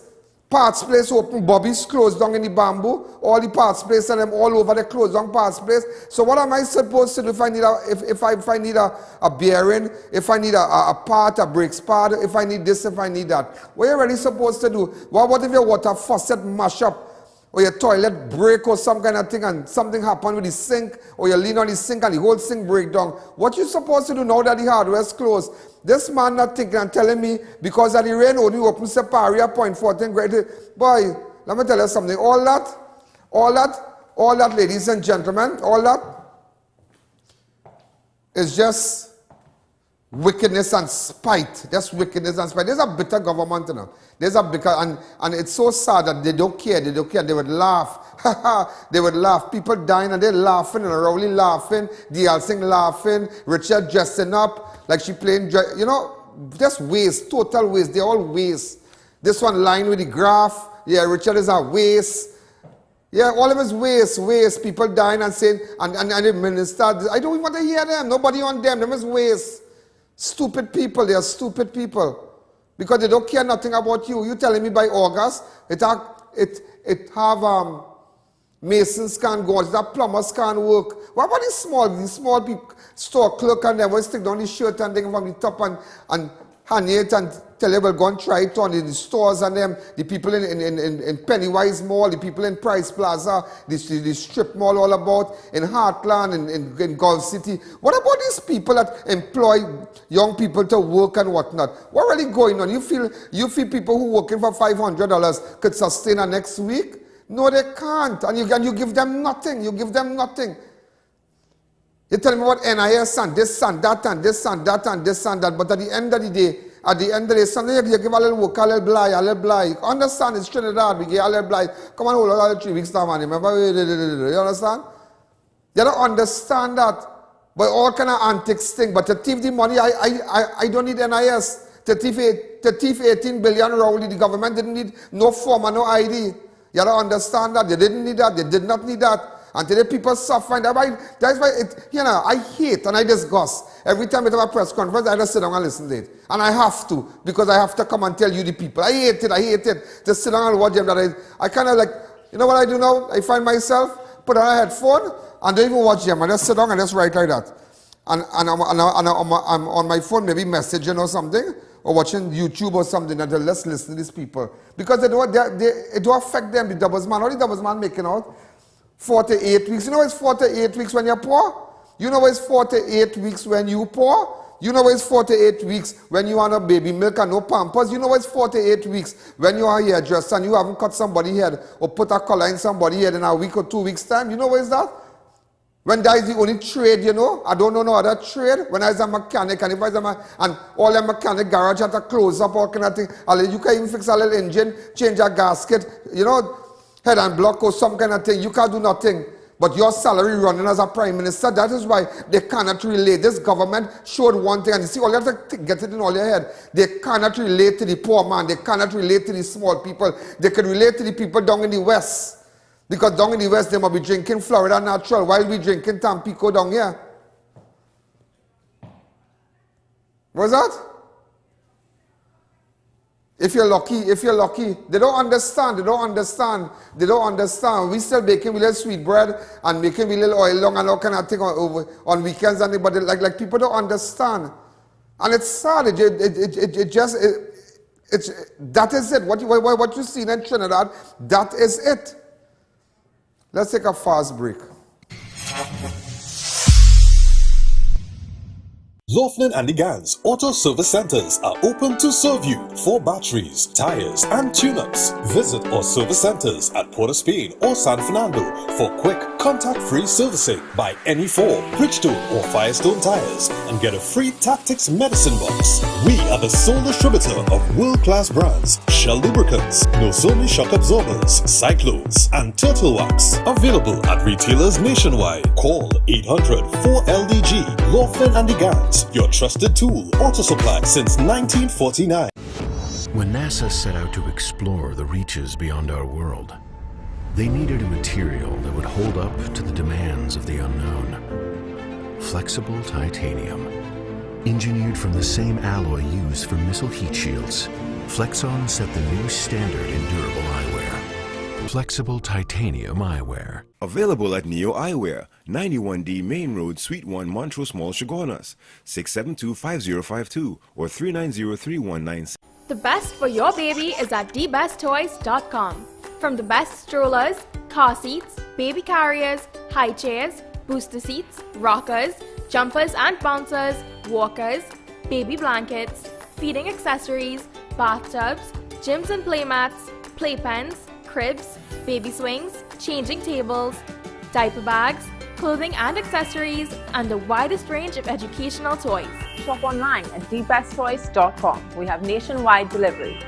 S2: Parts place open, Bobby's closed down in the bamboo. All the parts place and them all over the closed down parts place. So what am I supposed to do if I need if I need a bearing, if I need a part, a brakes part, if I need this, if I need that? What are you really supposed to do? What if your water faucet mash up? Or your toilet break or some kind of thing and something happen with the sink, or you lean on the sink and the whole sink break down? What you supposed to do now that the hardware is closed? This man not thinking and telling me because of the rain only open Separia Point 14 grade. Boy, let me tell you something. All that, ladies and gentlemen, all that is just wickedness and spite. Just wickedness and spite. There's a bitter government, you know. There's a bitter, and it's so sad that they don't care. They don't care. They would laugh. They would laugh. People dying and they're laughing and Rowley laughing. DL Singh laughing. Richard dressing up like she playing, you know, just waste, total waste. They're all waste. This one line with the graph. Yeah, Richard is a waste. Yeah, all of us waste. People dying and saying, and the minister, I don't even want to hear them. Nobody on them. Them is waste. Stupid people. They are stupid people. Because they don't care nothing about you. You telling me by August, it have masons can't go, it have plumbers can't work. What about these small people, store clerk and them will stick down the shirt and thing from the top and hand it and tell you, well, go and try it on in the stores and them, the people in Pennywise Mall, the people in Price Plaza, the strip mall all about, in Heartland, in Gulf City. What about these people that employ young people to work and whatnot? What really going on? You feel people who working for $500 could sustain a next week? No, they can't. And you give them nothing. You give them nothing. You tell me about NIS and this and that and this and that and this and that. But at the end of the day, something you give a little work, a little blind. Understand? It's Trinidad. We give a little blind. Come on, hold on 3 weeks now, man. Remember? You understand? You don't understand that. But all kind of antics thing. But to thief the money, I don't need NIS. To thief 18 billion Rowley, the government didn't need no form and no ID. You don't understand that. They didn't need that. They did not need that. And today people suffer. That's why I hate and I disgust. Every time we have a press conference, I just sit down and listen to it. And I have to, because I have to come and tell you the people. I hate it. Just sit down and watch them. I kind of like, you know what I do now? I find myself, put on a headphone, and don't even watch them. I just sit down and just write like that. And I'm on my phone, maybe messaging or something, or watching YouTube or something, and let's listen to these people. Because it don't affect them, the doubles man. All the doubles man making out. 4 to 8 weeks. You know it's 4 to 8 weeks when you're poor? You know it's 4 to 8 weeks when you poor? You know it's 4 to 8 weeks when you want a baby milk and no pampers? You know it's 4 to 8 weeks when you are a hairdresser and you haven't cut somebody's head or put a color in somebody's head in a week or 2 weeks time? You know what is that? When that is the only trade, you know, I don't know no other trade. When I was a mechanic and if I was and all the mechanic garage had to close up all kind of thing. You can even fix a little engine, change a gasket, you know, head and block or some kind of thing. You can't do nothing. But your salary running as a prime minister, that is why they cannot relate. This government showed one thing, and you see, all you have to get it in all your head. They cannot relate to the poor man. They cannot relate to the small people. They can relate to the people down in the West. Because down in the West, they might be drinking Florida natural while we drinking Tampico down here. What's that? If you're lucky, they don't understand. We still baking with little sweet bread and making with little oil long and all kind of thing on weekends, and but like people don't understand. And it's sad. That is it. What you see in Trinidad, that is it. Let's take a fast break.
S5: Laughlin and the Gans Auto Service Centers are open to serve you for batteries, tires, and tune-ups. Visit our service centers at Port of Spain or San Fernando for quick, contact-free servicing. Buy any 4 Bridgestone or Firestone tires and get a free Tactics medicine box. We are the sole distributor of world-class brands Shell Lubricants, Nozomi Shock Absorbers, Cyclones, and Turtle Wax. Available at retailers nationwide. Call 800-4LDG. Laughlin and the Gans, your trusted tool auto supply since 1949.
S6: When NASA set out to explore the reaches beyond our world, they needed a material that would hold up to the demands of the unknown. Flexible titanium. Engineered from the same alloy used for missile heat shields, Flexon set the new standard in durable eyewear. Flexible titanium eyewear.
S23: Available at Neo Eyewear, 91D Main Road, Suite 1, Montrose Mall, Chaguanas, 672-5052 or 390-3196.
S24: The best for your baby is at thebesttoys.com. From the best strollers, car seats, baby carriers, high chairs, booster seats, rockers, jumpers and bouncers, walkers, baby blankets, feeding accessories, bathtubs, gyms and playmats, playpens, cribs, baby swings, changing tables, diaper bags, clothing and accessories, and the widest range of educational toys.
S25: Shop online at thebesttoys.com. We have nationwide delivery.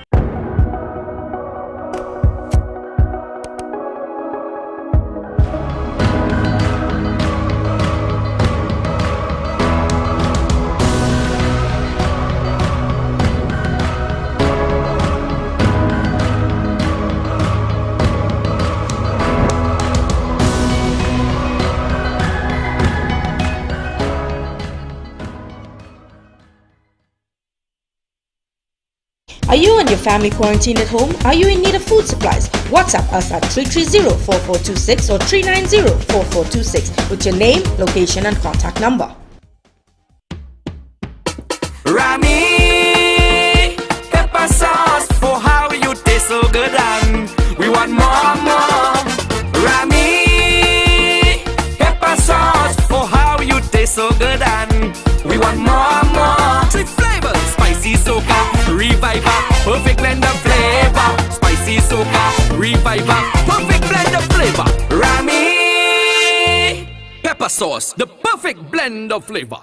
S15: Are you and your family quarantined at home? Are you in need of food supplies? WhatsApp us at 330-4426 or 390-4426 with your name, location and contact number.
S26: Rami, pepper sauce for how you taste so good and we want more. Rami, pepper sauce for how you taste so good and we want more. 3 flavors, spicy soca, reviver, perfect blend of flavor. Spicy soca, reviver, perfect blend of flavor. Rami, pepper sauce, the perfect blend of flavor.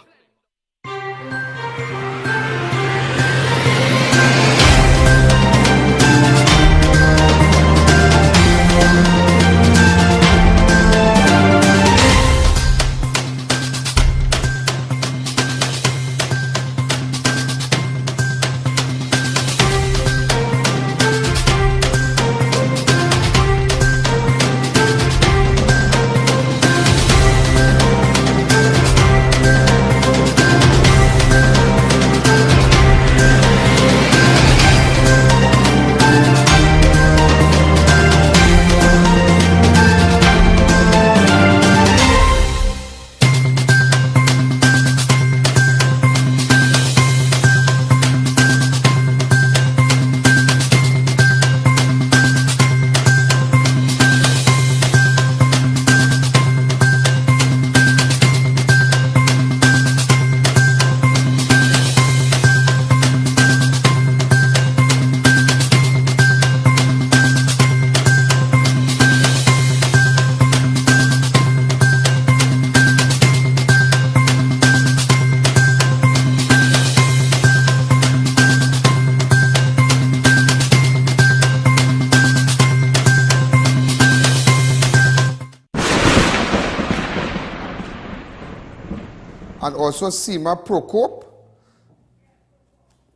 S2: and also Seema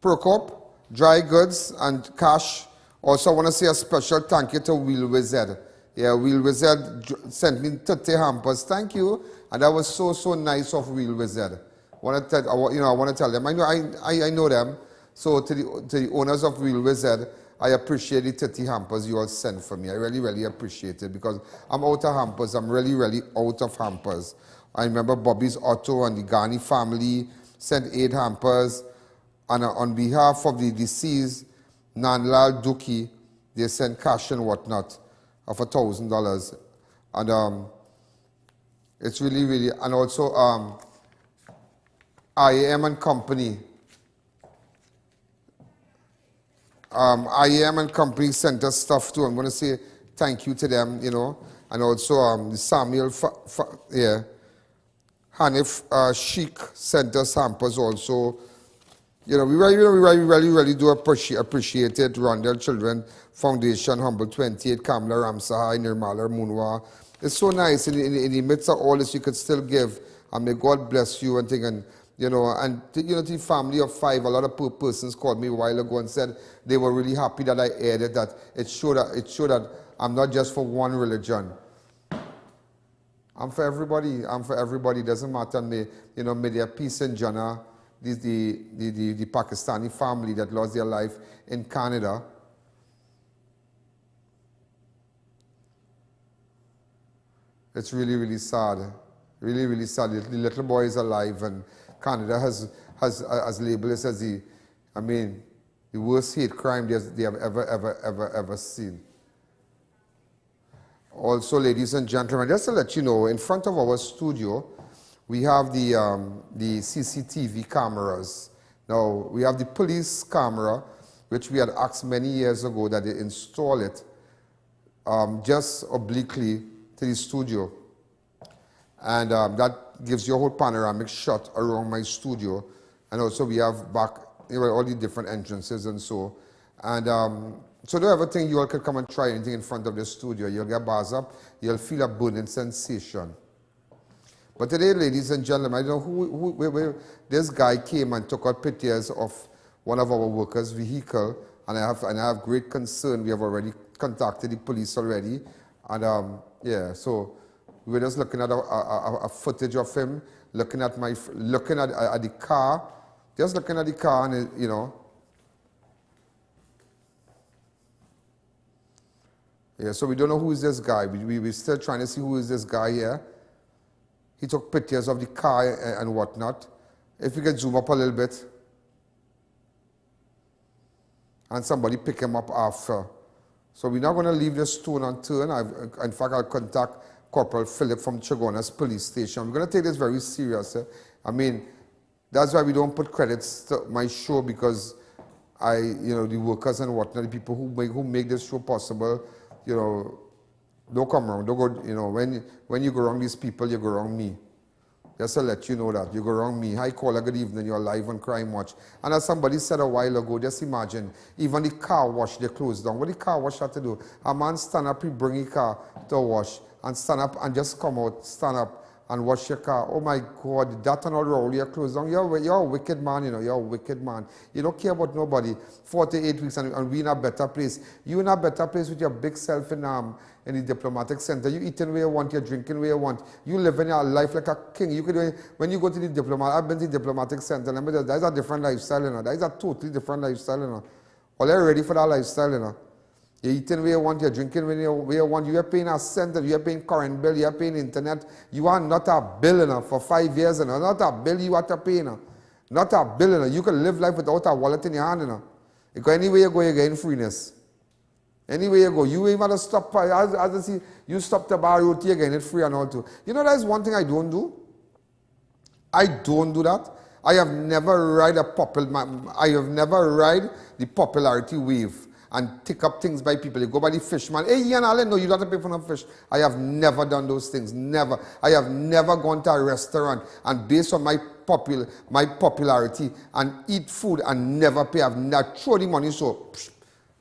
S2: Prokop, dry goods and cash. Also, I want to say a special thank you to Wheel Wizard. Yeah, Wheel Wizard sent me 30 hampers. Thank you, and that was so nice of Wheel Wizard. I want to tell them. I know them. So to the owners of Wheel Wizard, I appreciate the 30 hampers you all sent for me. I really appreciate it because I'm out of hampers. I'm really out of hampers. I remember Bobby's Auto and the Ghani family sent 8 hampers. And on behalf of the deceased, Nanlal Duki, they sent cash and whatnot of $1,000. And it's really, and also I.A.N and Company. I.A.N and Company sent us stuff too. I'm going to say thank you to them, you know. And also Samuel, Hanif Sheikh sent us hampers also. You know, we really do appreciate it. Rondell Children Foundation, Humble 28, Kamla Ramsahai, Nirmala Munwa. It's so nice in the midst of all this you could still give. And may God bless you and thing. And you know, to the family of 5, a lot of persons called me a while ago and said they were really happy that I aired it, that it showed that I'm not just for one religion. I'm for everybody. It doesn't matter. May there peace in Jannah. This the Pakistani family that lost their life in Canada. It's really sad. Really sad. The little boy is alive, and Canada has labeled this as the worst hate crime they have ever seen. Also, ladies and gentlemen, just to let you know, in front of our studio, we have the CCTV cameras. Now, we have the police camera, which we had asked many years ago that they install it just obliquely to the studio. And that gives you a whole panoramic shot around my studio. And also we have back all the different entrances and so. And so do everything, you all can come and try anything in front of the studio. You'll get bars up, you'll feel a burning sensation. But today, ladies and gentlemen, I don't know who this guy came and took out pictures of one of our workers' vehicle, and I have great concern. We have already contacted the police already, and yeah, so we were just looking at a footage of him, looking at the car, just looking at the car, and you know. Yeah, so we don't know who is this guy. We're still trying to see who is this guy here. He took pictures of the car and whatnot. If we could zoom up a little bit. And somebody pick him up after. So we're not going to leave this stone unturned. In fact, I'll contact Corporal Philip from Chaguanas Police Station. We're going to take this very serious. I mean, that's why we don't put credits to my show, because the workers and whatnot, the people who make this show possible, don't come wrong. Don't go, when you go wrong these people, you go wrong me. Just to let you know that. You go wrong me. Hi, caller, good evening. You're live on Crime Watch. And as somebody said a while ago, just imagine, even the car wash, they closed down. What the car wash had to do? A man stand up, he bring his car to wash, and stand up and just come out, stand up and wash your car. Oh my God, that and all roll, you're closed down. You're a wicked man, you're a wicked man. You don't care about nobody. 48 weeks and we in a better place. You in a better place with your big self in the diplomatic center. You eating where you want, you're drinking where you want. You living your life like a king. You could, when you go to the I've been to the diplomatic center, let me tell you, that's a different lifestyle, That is a totally different lifestyle, Well, you're ready for that lifestyle, You're eating where you want, you're drinking where you want. You are paying a center, you are paying current bill, you are paying internet. You are not a bill, for 5 years, Not a bill you have to pay, Not a bill, You can live life without a wallet in your hand, Because anywhere you go, you're getting freeness. Anywhere you go, you ain't got to stop. As I see, you stop the bar road, you're getting it free and all too. That's one thing I don't do. I don't do that. I have never ride the popularity wave and take up things by people. You go by the fishman. Hey, Ian Allen, no, you don't have to pay for no fish. I have never done those things. Never. I have never gone to a restaurant and based on my popularity and eat food and never pay. I've not throw the money so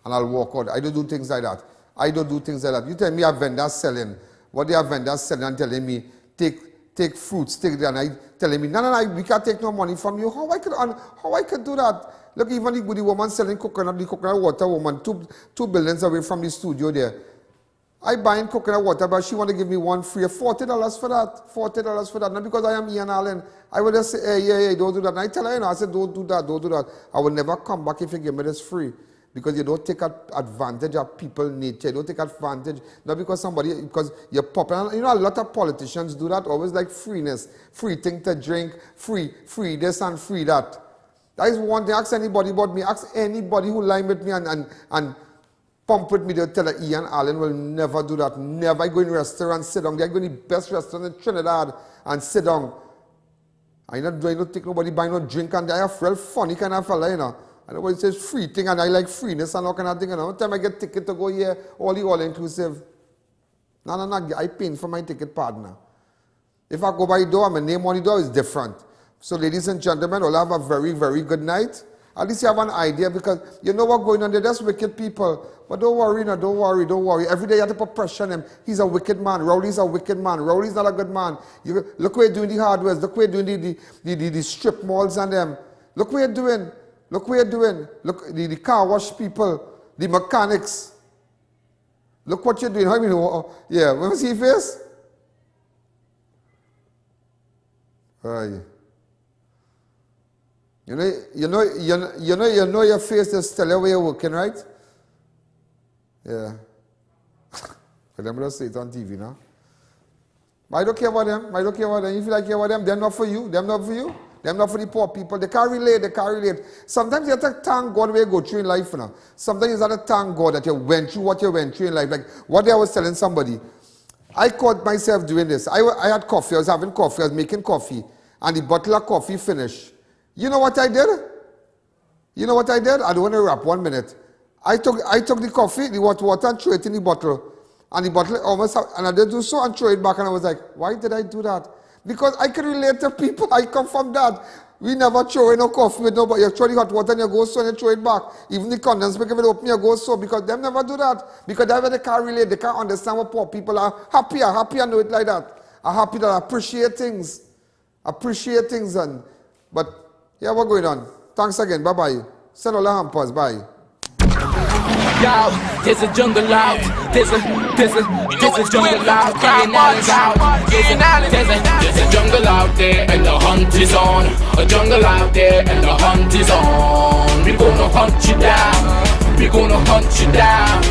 S2: and I'll walk out. I don't do things like that. I don't do things like that. You tell me a vendor selling. What they are vendors selling and telling me, take take fruits, take that. And I telling me, no, we can't take no money from you. How I could do that? Look, even the woman selling coconut, the coconut water woman, two buildings away from the studio there. I buying coconut water, but she want to give me one free. $40 for that. $40 for that. Not because I am I.A.N. I would just say, hey, don't do that. And I tell her, I said, don't do that. I will never come back if you give me this free. Because you don't take advantage of people's nature. You don't take advantage, not because because you're popular. You know, a lot of politicians do that, always like freeness. Free thing to drink, free this and free that. That is one thing. Ask anybody about me. Ask anybody who line with me and pump with me, they'll tell her, I.A.N. will never do that. Never. I go in restaurants, sit down. They go in the best restaurant in Trinidad and sit down. I don't take nobody buy no drink, and I have real funny kind of fella, you know. And nobody says free thing, and I like freeness and all kind of thing, you know. One time I get ticket to go here, all-inclusive. No, I paying for my ticket, partner. If I go by the door, my name on the door is different. So ladies and gentlemen, we'll have a very, very good night. At least you have an idea, because you know what's going on there. There's wicked people. But don't worry, don't worry. Every day you have to put pressure on him. He's a wicked man. Rowley's a wicked man. Rowley's not a good man. Look what you're doing the hardware. Look what you're doing the strip malls and them. Look what you're doing. Look, the car wash people, the mechanics. Look what you're doing. I mean, yeah, want to see your face? Right. You know your face is tell you where you're working, right? Yeah. But I'm going to say it on TV now. But I don't care about them. If you like care about them, they're not for you. They're not for the poor people. They can't relate. Sometimes you have to thank God where you go through in life. You know? Sometimes you have to thank God that you went through what you went through in life. Like what day I was telling somebody. I caught myself doing this. I had coffee. I was having coffee. I was making coffee. And the bottle of coffee finished. You know what I did? I don't want to rap 1 minute. I took the coffee, the water, and threw it in the bottle. And the bottle almost, and I did do so and throw it back. And I was like, why did I do that? Because I can relate to people. I come from that. We never throw in no coffee with nobody. You throw the hot water and you go so and you throw it back. Even the condensed milk, if it open, you go so. Because them never do that. Because they can't relate. They can't understand what poor people are. Happy and do it like that. I'm happy that I appreciate things. But yeah, what's going on? Thanks again. Bye-bye. Send all the hampers. Bye.
S26: Yo, there's a jungle out. There's a jungle out. There's a jungle out there and the hunt is on. A jungle out there and the hunt is on. We gonna hunt you down.